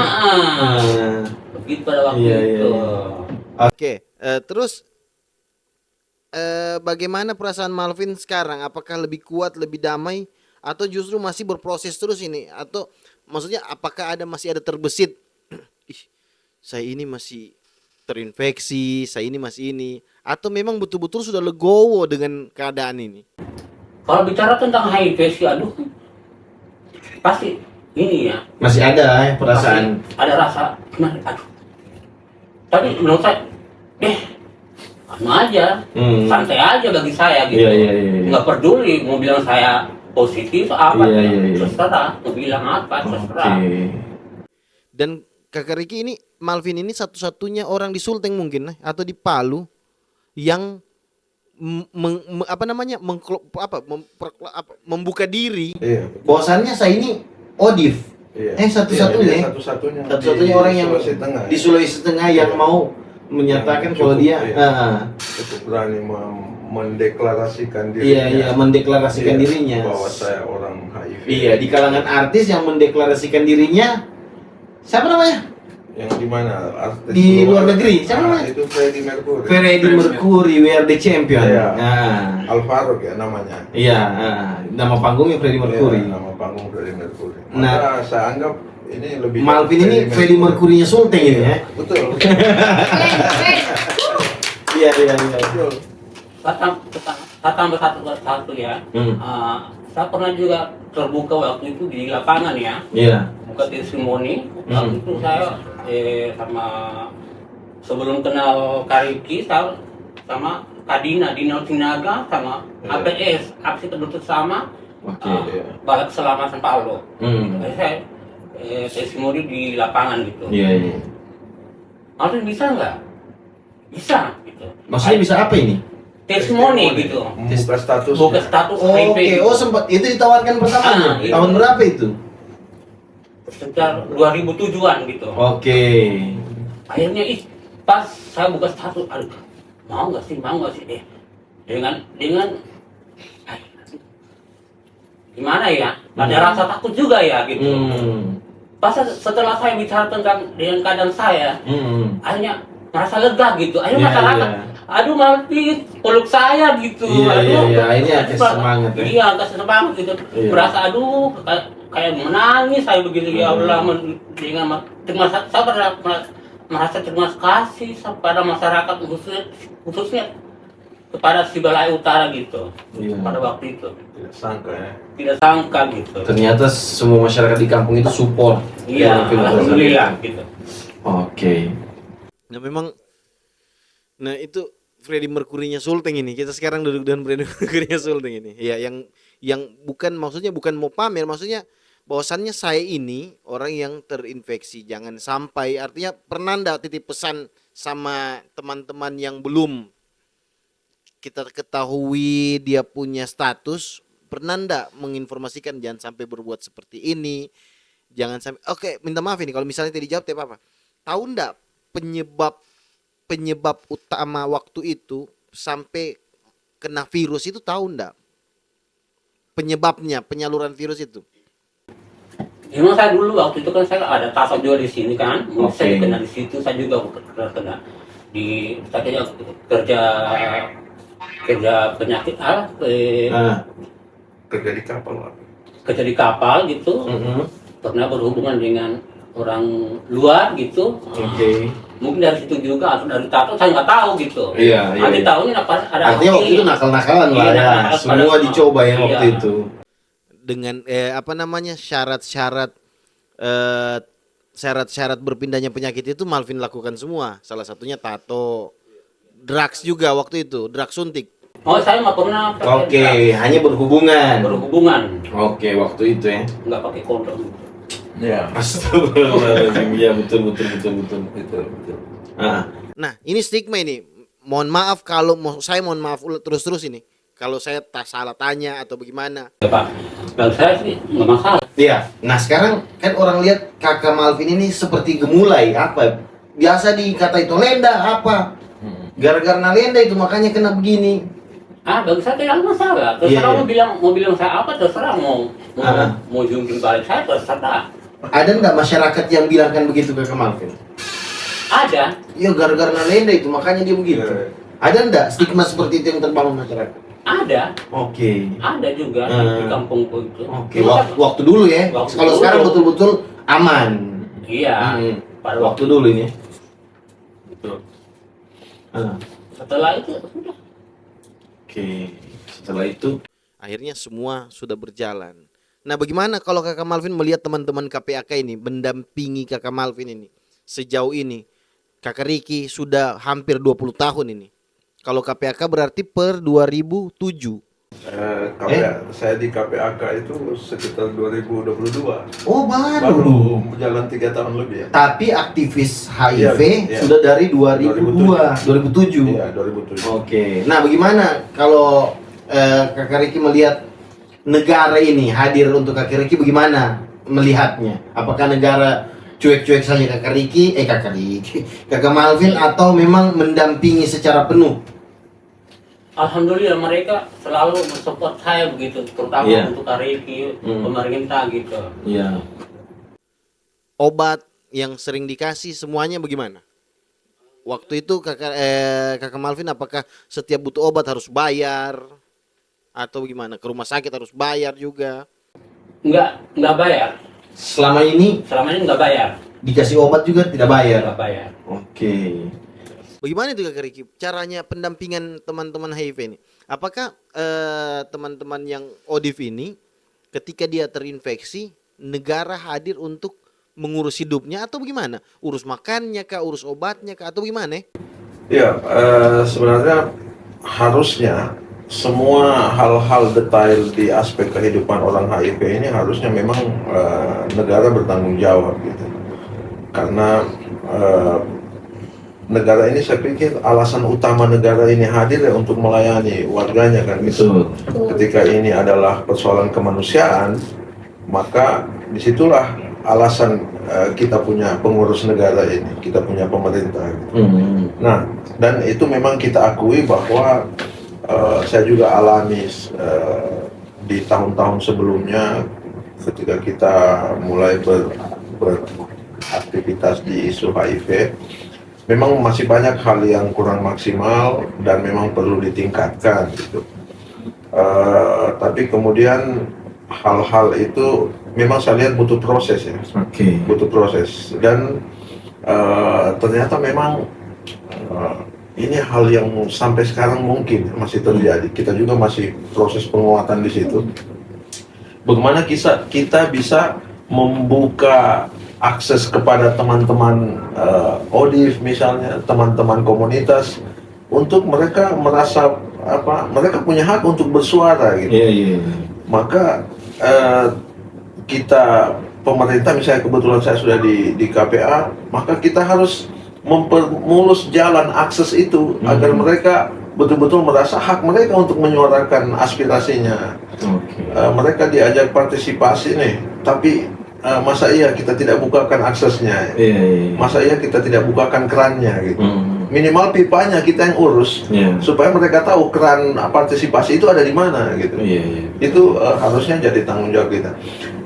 Begitu pada waktu Iya. itu. Oke, terus bagaimana perasaan Malvin sekarang? Apakah lebih kuat, lebih damai, atau justru masih berproses terus ini? Atau maksudnya apakah masih ada terbesit? Ih, saya ini masih terinfeksi, saya ini masih ini, atau memang betul-betul sudah legowo dengan keadaan ini? Kalau bicara tentang HIV sih, aduh, pasti ini ya. Masih ada perasaan. Pasti ada rasa gimana? Aduh. Tapi menurut saya, anu aja, santai aja bagi saya gitu. Iya. Nggak peduli mau bilang saya positif apa, Iya. terserah. Mau bilang apa, terserah. Dan Kakak Riki ini, Malvin ini satu-satunya orang di Sulteng mungkin atau di Palu yang membuka diri. Iya. Bahwasannya saya ini ODIF. Iya. Satu-satunya. Iya, dia Satu-satunya orang yang Sulawesi Tengah. di Sulawesi Tengah yang mau menyatakan kalau dia cukup berani mendeklarasikan dirinya. Iya, mendeklarasikan dirinya. Bahwa saya orang HIV. Iya, di kalangan artis yang mendeklarasikan dirinya. Siapa namanya? Yang di mana? Artis Di luar negeri. Siapa namanya? Itu Freddie Mercury. Freddie Mercury, We Are the Champion. Iya. Nah. Alvaro ya namanya. Iya, nama panggungnya Freddie Mercury. Iya, nama panggung Freddie Mercury. Nah, Maka saya anggap ini lebih Malvin ini Freddie Mercury-nya Sulteng ini ya. Betul. Iya. Betul. Saya tambah satu ya. Saya pernah juga terbuka waktu itu di lapangan ya. Iya. Buka testimoni. Waktu itu saya sama sebelum kenal Kariki, saya sama Kadina, Dina Sinaga, sama APS, Aksi Penduduk Sama, Balai Keselamatan Palu. Jadi saya testimoni di lapangan gitu. Iya. Maksudnya bisa nggak? Bisa gitu. Maksudnya bisa apa ini? Testimoni gitu. Buka status. Buka status HIV. Oke, gitu. sempat itu ditawarkan pertamanya. Iya. Tahun berapa itu? Sekitar 2007-an gitu. Oke. Akhirnya pas saya buka status, aduh, mau nggak sih? Dengan gimana ya? Ada rasa takut juga ya gitu. Pas setelah saya bicara tentang dengan keadaan saya, akhirnya merasa lega gitu. Akhirnya masyarakat, aduh Malvin, peluk saya gitu. Iya. Akhirnya kasih semangat ya. Iya, kasih semangat gitu. Merasa aduh kayak menangis saya begitu ya Allah dengan saya pernah merasa terima kasih kepada masyarakat khususnya kepada Sibalaya Utara gitu. Pada waktu itu Tidak sangka ya. tidak sangka gitu. Ternyata semua masyarakat di kampung itu support. Iya, alhamdulillah gitu. Oke. Nah memang, nah itu Freddie Mercury-nya Sulteng ini. Kita sekarang duduk dengan Freddie Mercury-nya Sulteng ini. Ya, yang bukan maksudnya bukan mau pamer, maksudnya bahwasannya saya ini orang yang terinfeksi. Jangan sampai, artinya pernah ndak titip pesan sama teman-teman yang belum kita ketahui dia punya status, pernah ndak menginformasikan jangan sampai berbuat seperti ini, jangan sampai. Oke, minta maaf ini kalau misalnya tidak dijawab apa. Tahu ndak penyebab utama waktu itu sampai kena virus itu, tahu ndak penyebabnya, penyaluran virus itu? Memang saya dulu waktu itu kan saya ada tasawuf juga di sini kan, saya kena di situ, saya juga kena di saya kerja penyakit Kerja di kapal lah. kerja di kapal gitu, pernah berhubungan dengan orang luar gitu. Mungkin dari situ juga atau dari tato saya nggak tahu gitu. Iya. Nanti tahunya ada artinya waktu itu nakal-nakalan lah ya. Semua dicoba ya waktu itu. Dengan syarat-syarat syarat-syarat berpindahnya penyakit itu Malvin lakukan semua. Salah satunya tato, drugs juga waktu itu, drugs suntik. Oh, saya nggak pernah pakai Oke, drugs. hanya berhubungan. Berhubungan, Oke, waktu itu ya. nggak pakai kondom. Ya. Astagfirullahaladzim. Ya betul. Betul. Ah. Nah, ini stigma ini. Mohon maaf kalau saya mohon maaf terus ini. Kalau saya salah tanya atau bagaimana. Ya, Pak. Bagi saya sih nggak masalah. Iya. Nah, sekarang kan orang lihat kakak Malvin ini seperti gemulai apa? Biasa dikata itu lenda apa? Gara-gara lenda itu makanya kena begini. Bagi saya tidak masalah. Terserah mau bilang saya apa, terserah mau jungkir balik saya terserah. Ada nggak masyarakat yang bilangkan begitu ke Malvin? Ada. Iya, gara-gara lenda itu makanya dia begitu. Ada nggak stigma seperti itu yang terbangun masyarakat? Ada. Oke. Ada juga di kampungku itu. Oke, waktu dulu ya. Waktu Kalau dulu. sekarang betul-betul aman. Iya. Pada Waktu dulu ini. Betul. Ah. Setelah itu sudah. Oke. Setelah itu akhirnya semua sudah berjalan. Nah, bagaimana kalau Kakak Malvin melihat teman-teman KPAK ini mendampingi Kakak Malvin ini sejauh ini? Kakak Ricky sudah hampir 20 tahun ini. Kalau KPAK berarti per 2007. Saya di KPAK itu sekitar 2022. Oh, Baru berjalan 3 tahun lebih ya. Tapi aktivis HIV Iya. sudah dari 2007. Iya, 2007. Oke. Nah, bagaimana kalau Kakak Ricky melihat negara ini hadir untuk Kakak Ricky, bagaimana melihatnya? Apakah negara cuek-cuek saja Kakak Ricky, Kakak Malvin, atau memang mendampingi secara penuh? Alhamdulillah mereka selalu mensupport saya begitu, terutama untuk Ariki, pemerintah gitu. Iya. Obat yang sering dikasih semuanya bagaimana? Waktu itu Kakak Malvin apakah setiap butuh obat harus bayar atau gimana? Ke rumah sakit harus bayar juga? Nggak bayar. Selama ini Selama ini nggak bayar. dikasih obat juga tidak bayar. Nggak bayar. Oke. Bagaimana itu Kakak Ricky? Caranya pendampingan teman-teman HIV ini? Apakah teman-teman yang ODIF ini ketika dia terinfeksi, negara hadir untuk mengurus hidupnya atau bagaimana? Urus makannya kah, urus obatnya kah, atau gimana? Ya, sebenarnya harusnya semua hal-hal detail di aspek kehidupan orang HIV ini harusnya memang negara bertanggung jawab gitu. Karena negara ini saya pikir alasan utama negara ini hadir ya untuk melayani warganya kan gitu. Ketika ini adalah persoalan kemanusiaan, maka disitulah alasan kita punya pengurus negara ini, kita punya pemerintah. Nah, dan itu memang kita akui bahwa saya juga alami di tahun-tahun sebelumnya ketika kita mulai beraktivitas di isu HIV. Memang masih banyak hal yang kurang maksimal dan memang perlu ditingkatkan gitu. Tapi kemudian hal-hal itu memang saya lihat butuh proses ya. Butuh proses dan ternyata memang ini hal yang sampai sekarang mungkin masih terjadi. Kita juga masih proses penguatan di situ. Bagaimana kita bisa membuka akses kepada teman-teman ODIF misalnya, teman-teman komunitas untuk mereka merasa mereka punya hak untuk bersuara gitu. Maka kita pemerintah misalnya kebetulan saya sudah di KPA, maka kita harus mempermulus jalan akses itu agar mereka betul-betul merasa hak mereka untuk menyuarakan aspirasinya. Mereka diajak partisipasi nih, tapi masa iya kita tidak bukakan aksesnya? Masa iya kita tidak bukakan kerannya gitu? Minimal pipanya kita yang urus supaya mereka tahu keran partisipasi itu ada di mana gitu. Itu harusnya jadi tanggung jawab kita.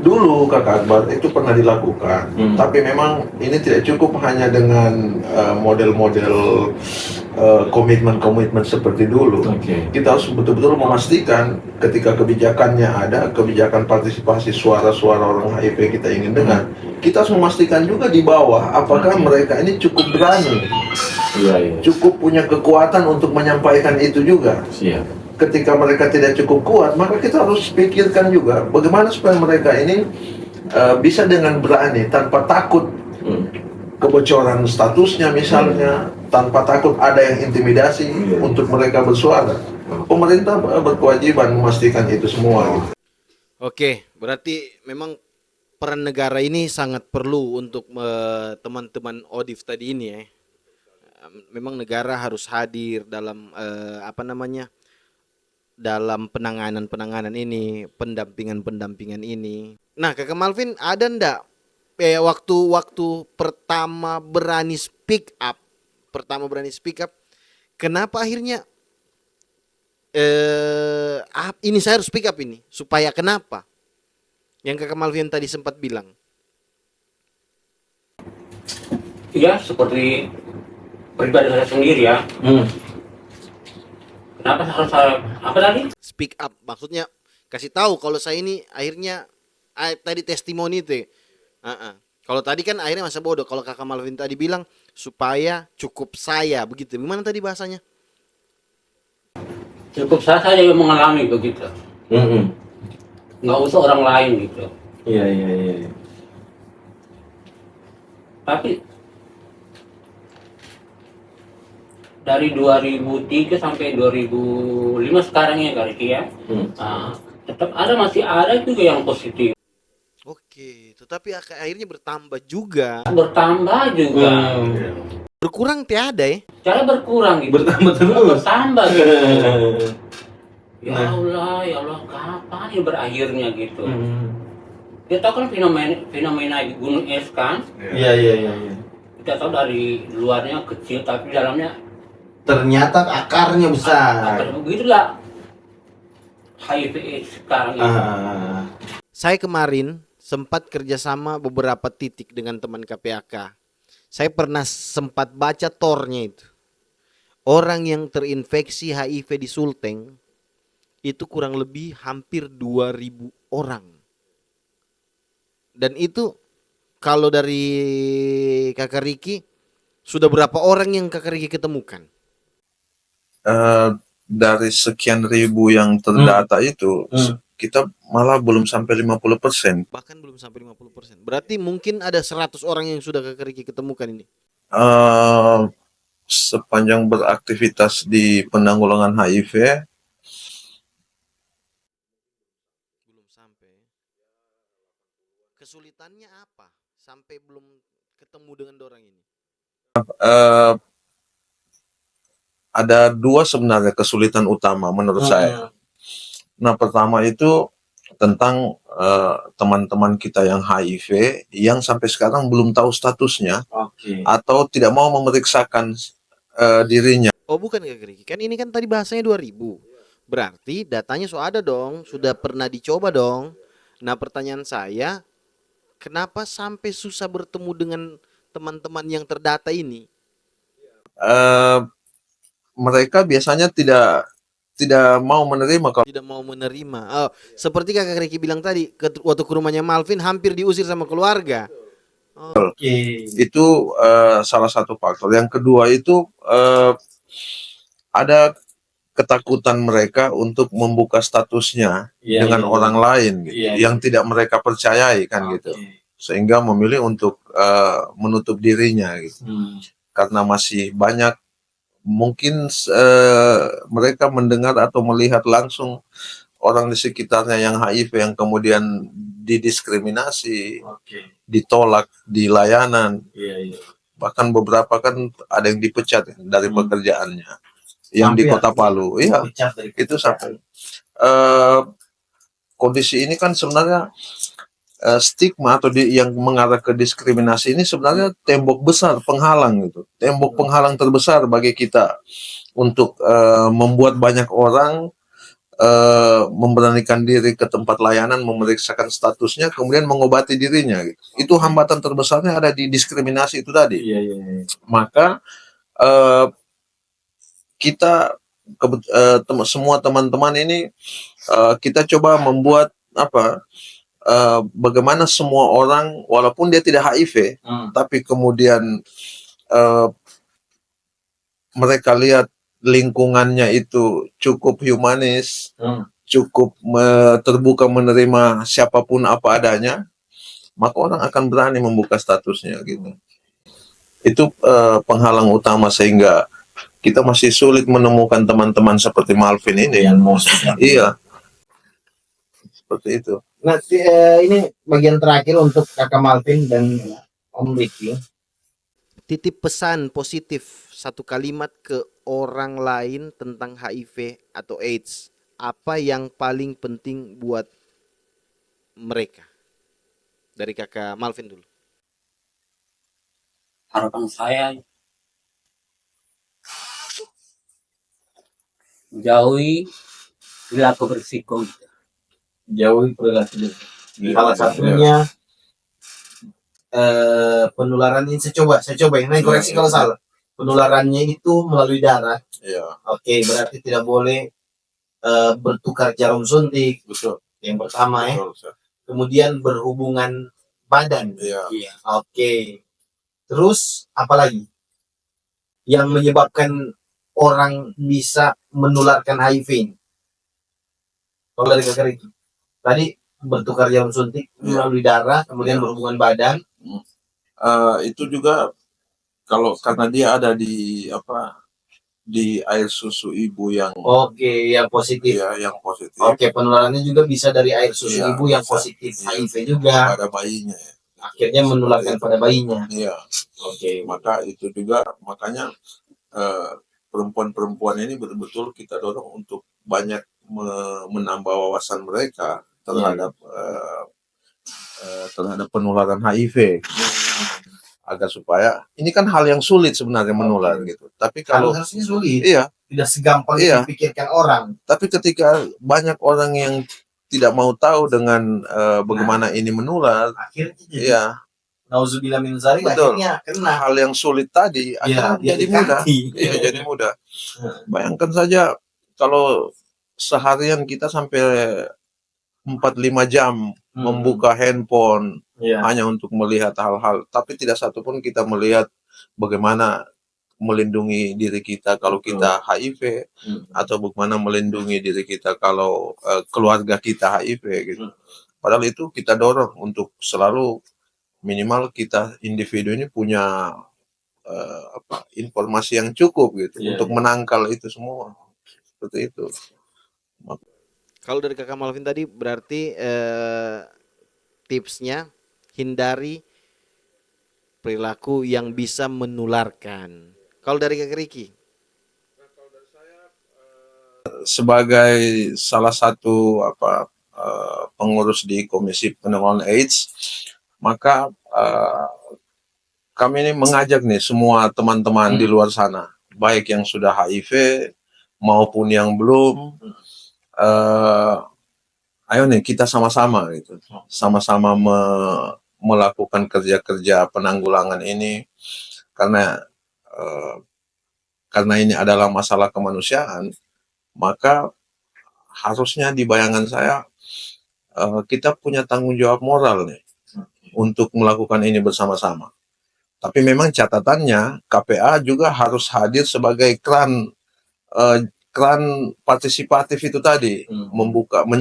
Dulu Kakak Akbar itu pernah dilakukan, tapi memang ini tidak cukup hanya dengan model-model komitmen-komitmen seperti dulu. Kita harus betul-betul memastikan ketika kebijakannya ada, kebijakan partisipasi suara-suara orang HIV kita ingin dengar, kita harus memastikan juga di bawah apakah mereka ini cukup berani, cukup punya kekuatan untuk menyampaikan itu juga. Ketika mereka tidak cukup kuat, maka kita harus pikirkan juga bagaimana supaya mereka ini bisa dengan berani tanpa takut kebocoran statusnya misalnya, tanpa takut ada yang intimidasi untuk mereka bersuara. Pemerintah berkewajiban memastikan itu semua. Gitu. Oke, berarti memang peran negara ini sangat perlu untuk teman-teman ODIF tadi ini ya. Memang negara harus hadir dalam dalam penanganan ini, pendampingan ini. Nah, Kakak Malvin ada ndak waktu pertama berani speak up, kenapa akhirnya ini saya harus speak up ini, supaya kenapa? Yang Kakak Malvin tadi sempat bilang. Ya, seperti pribadi saya sendiri ya. Kenapa harus saya, apa tadi? Speak up, maksudnya kasih tahu kalau saya ini akhirnya tadi testimoni itu. Kalau tadi kan akhirnya masa bodoh. Kalau Kakak Malvin tadi bilang supaya cukup saya begitu. Gimana tadi bahasanya? Cukup saya yang mengalami begitu. Nggak usah orang lain gitu. Iya. Tapi dari 2003 sampai 2005 sekarang ya Kak Riki ya, tetap masih ada juga yang positif. Oke, tetapi akhirnya bertambah juga. Bertambah juga. Berkurang tiada ya? Cara berkurang gitu. Bertambah terus. Bertambah gitu. Ya Allah, kapan ya berakhirnya gitu. Kita tahu kan fenomena gunung es kan. Iya. Kita tahu dari luarnya kecil tapi dalamnya Ternyata akarnya besar. begitulah HIV AIDS sekarang ini. Saya kemarin sempat kerjasama beberapa titik dengan teman KPAK. Saya pernah sempat baca tornya itu. Orang yang terinfeksi HIV di Sulteng itu kurang lebih hampir 2.000 orang. Dan itu kalau dari Kakak Riki, sudah berapa orang yang Kakak Riki ketemukan? Dari sekian ribu yang terdata itu, kita malah belum sampai 50%. Bahkan belum sampai 50%. Berarti mungkin ada 100 orang yang sudah Kakak Riki ketemukan ini. Sepanjang beraktivitas di penanggulangan HIV, Belum sampai. Kesulitannya apa sampai belum ketemu dengan orang ini? ada dua sebenarnya kesulitan utama menurut saya. Nah, pertama itu tentang teman-teman kita yang HIV yang sampai sekarang belum tahu statusnya atau tidak mau memeriksakan dirinya. Oh bukan Kakak Riki, kan ini kan tadi bahasanya 2.000. Berarti datanya sudah ada dong, sudah pernah dicoba dong. Nah pertanyaan saya, kenapa sampai susah bertemu dengan teman-teman yang terdata ini? Mereka biasanya tidak mau menerima kalau Tidak mau menerima. Oh, seperti Kakak Riki bilang tadi, waktu ke rumahnya Malvin hampir diusir sama keluarga. itu salah satu faktor. Yang kedua itu ada ketakutan mereka untuk membuka statusnya dengan orang lain gitu, yang tidak mereka percayai kan gitu, sehingga memilih untuk menutup dirinya gitu. Karena masih banyak mungkin mereka mendengar atau melihat langsung orang di sekitarnya yang HIV yang kemudian didiskriminasi, ditolak di layanan, bahkan beberapa kan ada yang dipecat dari pekerjaannya, yang di Kota Palu, itu sampai kondisi ini kan sebenarnya stigma atau yang mengarah ke diskriminasi ini sebenarnya tembok besar penghalang gitu, tembok penghalang terbesar bagi kita untuk membuat banyak orang memberanikan diri ke tempat layanan, memeriksakan statusnya, kemudian mengobati dirinya gitu. Itu hambatan terbesarnya ada di diskriminasi itu tadi. Maka kita semua teman-teman ini kita coba membuat bagaimana semua orang walaupun dia tidak HIV, tapi kemudian mereka lihat lingkungannya itu cukup humanis, cukup terbuka menerima siapapun apa adanya, maka orang akan berani membuka statusnya gitu. Itu penghalang utama sehingga kita masih sulit menemukan teman-teman seperti Malvin ini. Iya, seperti itu. Nah, ini bagian terakhir untuk Kakak Malvin dan Om Ricky. Titip pesan positif satu kalimat ke orang lain tentang HIV atau AIDS. Apa yang paling penting buat mereka? Dari Kakak Malvin dulu. Harapan saya jauhi perilaku berisiko. Jauhi perilaku. Salah satunya penularan ini saya coba ini koreksi kalau salah. Penularannya itu melalui darah. Iya, Oke, berarti tidak boleh bertukar jarum suntik. betul. Yang pertama ya. Betul. Kemudian berhubungan badan. Iya. Oke. Terus apa lagi yang menyebabkan orang bisa menularkan HIV ini? Kalau dari Kakak Ricky, tadi bertukar jarum suntik melalui darah, kemudian berhubungan badan. Itu juga kalau karena dia ada di di air susu ibu yang Oke, yang positif. ya yang positif. Oke, penularannya juga bisa dari air susu Iya, ibu yang bisa. positif Iya. HIV juga. Pada bayinya ya. Akhirnya menularkan pada bayinya. Iya. Oke. Maka itu juga makanya perempuan-perempuan ini betul-betul kita dorong untuk banyak menambah wawasan mereka terhadap terhadap penularan HIV agar supaya ini kan hal yang sulit sebenarnya menular gitu. Tapi kalau Harusnya sulit. iya, Tidak segampang Iya. dipikirkan orang. tapi ketika banyak orang yang tidak mau tahu dengan bagaimana ini menular, Akhirnya jadi iya, nauzubillah min dzalik, Betul. akhirnya kena. hal yang sulit tadi akhirnya Iya, jadi mudah. kaki. Iya, jadi mudah. Bayangkan saja kalau seharian kita sampai 4-5 jam membuka handphone Iya. hanya untuk melihat hal-hal, tapi tidak satupun kita melihat bagaimana melindungi diri kita kalau kita HIV atau bagaimana melindungi diri kita kalau keluarga kita HIV gitu. Padahal itu kita dorong untuk selalu minimal kita individu ini punya informasi yang cukup gitu untuk menangkal itu semua. Seperti itu. Kalau dari Kakak Malvin tadi berarti tipsnya hindari perilaku yang bisa menularkan. Kalau dari Kakak Ricky? Sebagai salah satu pengurus di Komisi Penanggulangan AIDS, maka kami ini mengajak nih semua teman-teman di luar sana, baik yang sudah HIV maupun yang belum, ayo nih kita sama-sama gitu, sama-sama melakukan kerja-kerja penanggulangan ini karena ini adalah masalah kemanusiaan, maka harusnya di bayangan saya kita punya tanggung jawab moral nih untuk melakukan ini bersama-sama. Tapi memang catatannya KPA juga harus hadir sebagai keran partisipatif itu tadi,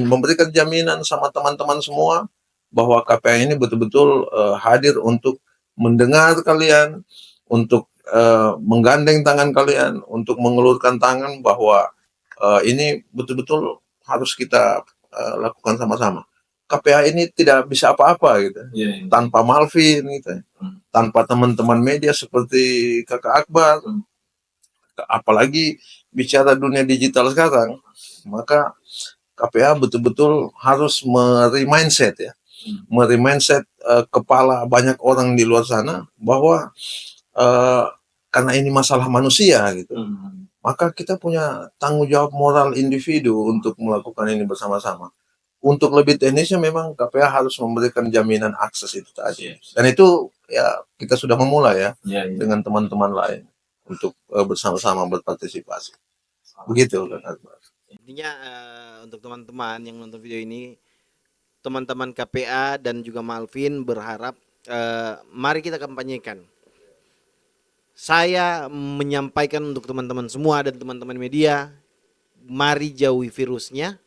memberikan jaminan sama teman-teman semua bahwa KPA ini betul-betul hadir untuk mendengar kalian, untuk menggandeng tangan kalian, untuk mengelurkan tangan bahwa ini betul-betul harus kita lakukan sama-sama. KPA ini tidak bisa apa-apa gitu, tanpa Malvin gitu, tanpa teman-teman media seperti Kakak Akbar, apalagi bicara dunia digital sekarang, maka KPA betul-betul harus meremindset kepala banyak orang di luar sana bahwa karena ini masalah manusia gitu, maka kita punya tanggung jawab moral individu untuk melakukan ini bersama-sama. Untuk lebih teknisnya memang KPA harus memberikan jaminan akses itu tadi. Dan itu ya kita sudah memulai dengan teman-teman lain untuk bersama-sama berpartisipasi. Begitu kan. Intinya untuk teman-teman yang nonton video ini, teman-teman KPA dan juga Malvin berharap mari kita kampanyekan. Saya menyampaikan untuk teman-teman semua dan teman-teman media, mari jauhi virusnya,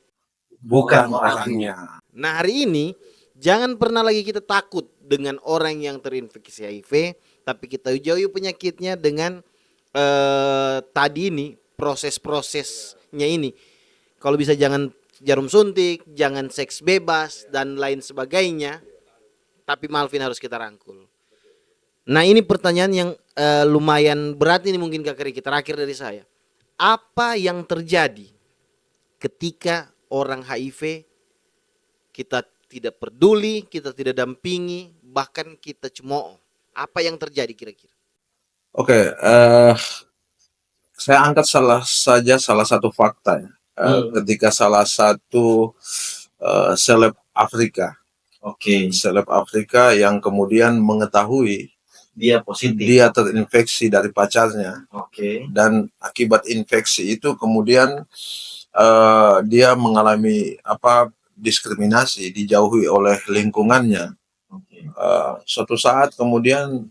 Bukan orangnya. Nah, hari ini Jangan pernah lagi kita takut dengan orang yang terinfeksi HIV, tapi kita jauhi penyakitnya dengan tadi ini proses-prosesnya ini. Kalau bisa jangan jarum suntik, jangan seks bebas dan lain sebagainya. Tapi Malvin harus kita rangkul. Nah, ini pertanyaan yang lumayan berat ini mungkin Kak Riki, terakhir dari saya. Apa yang terjadi ketika orang HIV kita tidak peduli, kita tidak dampingi, bahkan kita cemooh? Apa yang terjadi kira-kira? Oke, saya angkat salah satu fakta ya. Ketika salah satu seleb Afrika, seleb Afrika yang kemudian mengetahui Dia positif. dia terinfeksi dari pacarnya, dan akibat infeksi itu kemudian dia mengalami diskriminasi, dijauhi oleh lingkungannya. Suatu saat kemudian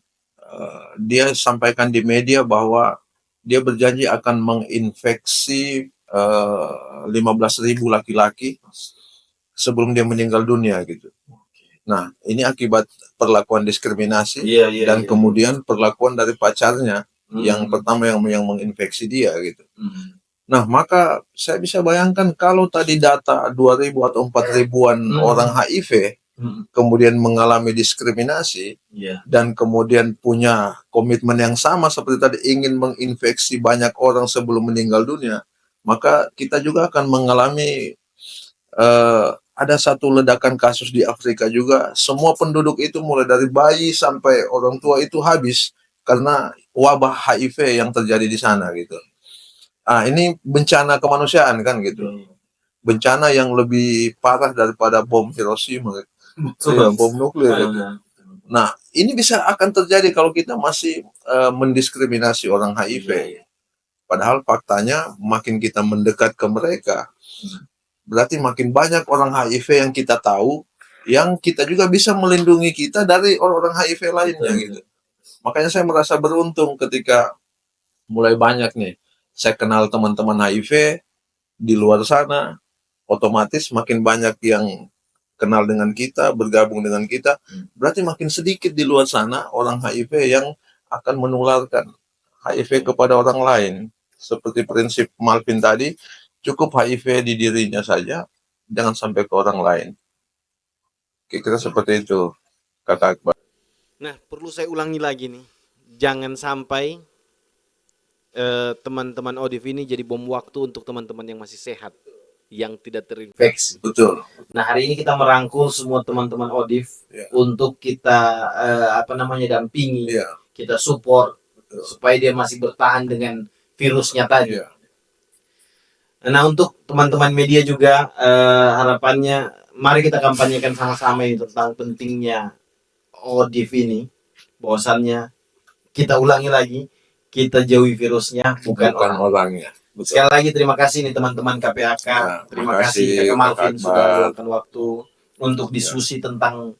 dia sampaikan di media bahwa dia berjanji akan menginfeksi 15.000 laki-laki sebelum dia meninggal dunia gitu. Nah, ini akibat perlakuan diskriminasi dan kemudian perlakuan dari pacarnya yang pertama yang menginfeksi dia gitu. Nah, maka saya bisa bayangkan kalau tadi data 2.000 atau 4.000-an orang HIV kemudian mengalami diskriminasi dan kemudian punya komitmen yang sama seperti tadi ingin menginfeksi banyak orang sebelum meninggal dunia, maka kita juga akan mengalami ada satu ledakan kasus di Afrika juga. Semua penduduk itu mulai dari bayi sampai orang tua itu habis karena wabah HIV yang terjadi di sana gitu. Ini bencana kemanusiaan kan gitu. Bencana yang lebih parah daripada bom Hiroshima, bom nuklir gitu. Nah, ini bisa akan terjadi kalau kita masih mendiskriminasi orang HIV. Padahal faktanya makin kita mendekat ke mereka, berarti makin banyak orang HIV yang kita tahu, yang kita juga bisa melindungi kita dari orang-orang HIV lainnya gitu. Makanya saya merasa beruntung ketika mulai banyak nih saya kenal teman-teman HIV di luar sana, otomatis makin banyak yang kenal dengan kita, bergabung dengan kita, berarti makin sedikit di luar sana orang HIV yang akan menularkan HIV kepada orang lain. Seperti prinsip Malvin tadi, cukup HIV di dirinya saja, jangan sampai ke orang lain. Kira-kira seperti itu, Kakak Akbar. Nah, perlu saya ulangi lagi nih. Jangan sampai teman-teman ODIF ini jadi bom waktu untuk teman-teman yang masih sehat, yang tidak terinfeksi. Betul. Nah, hari ini kita merangkul semua teman-teman ODIF untuk kita dampingi, kita support supaya dia masih bertahan dengan virusnya tadi. Nah, untuk teman-teman media juga harapannya mari kita kampanyekan sama-sama ini tentang pentingnya ODIF ini. Bahwasannya kita ulangi lagi, kita jauhi virusnya, bukan orangnya. Betul. Sekali lagi terima kasih nih teman-teman KPAK. Terima kasih Kakak Malvin sudah meluangkan waktu untuk diskusi tentang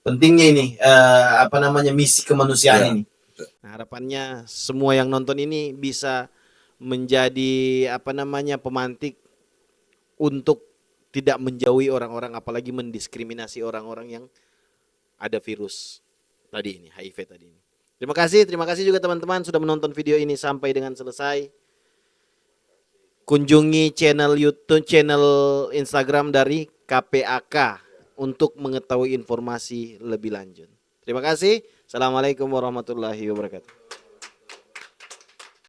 pentingnya ini misi kemanusiaan ini. Nah, harapannya semua yang nonton ini bisa menjadi pemantik untuk tidak menjauhi orang-orang, apalagi mendiskriminasi orang-orang yang ada virus tadi ini, HIV tadi ini. Terima kasih juga teman-teman sudah menonton video ini sampai dengan selesai. Kunjungi channel YouTube, channel Instagram dari KPAK untuk mengetahui informasi lebih lanjut. Terima kasih. Assalamualaikum warahmatullahi wabarakatuh.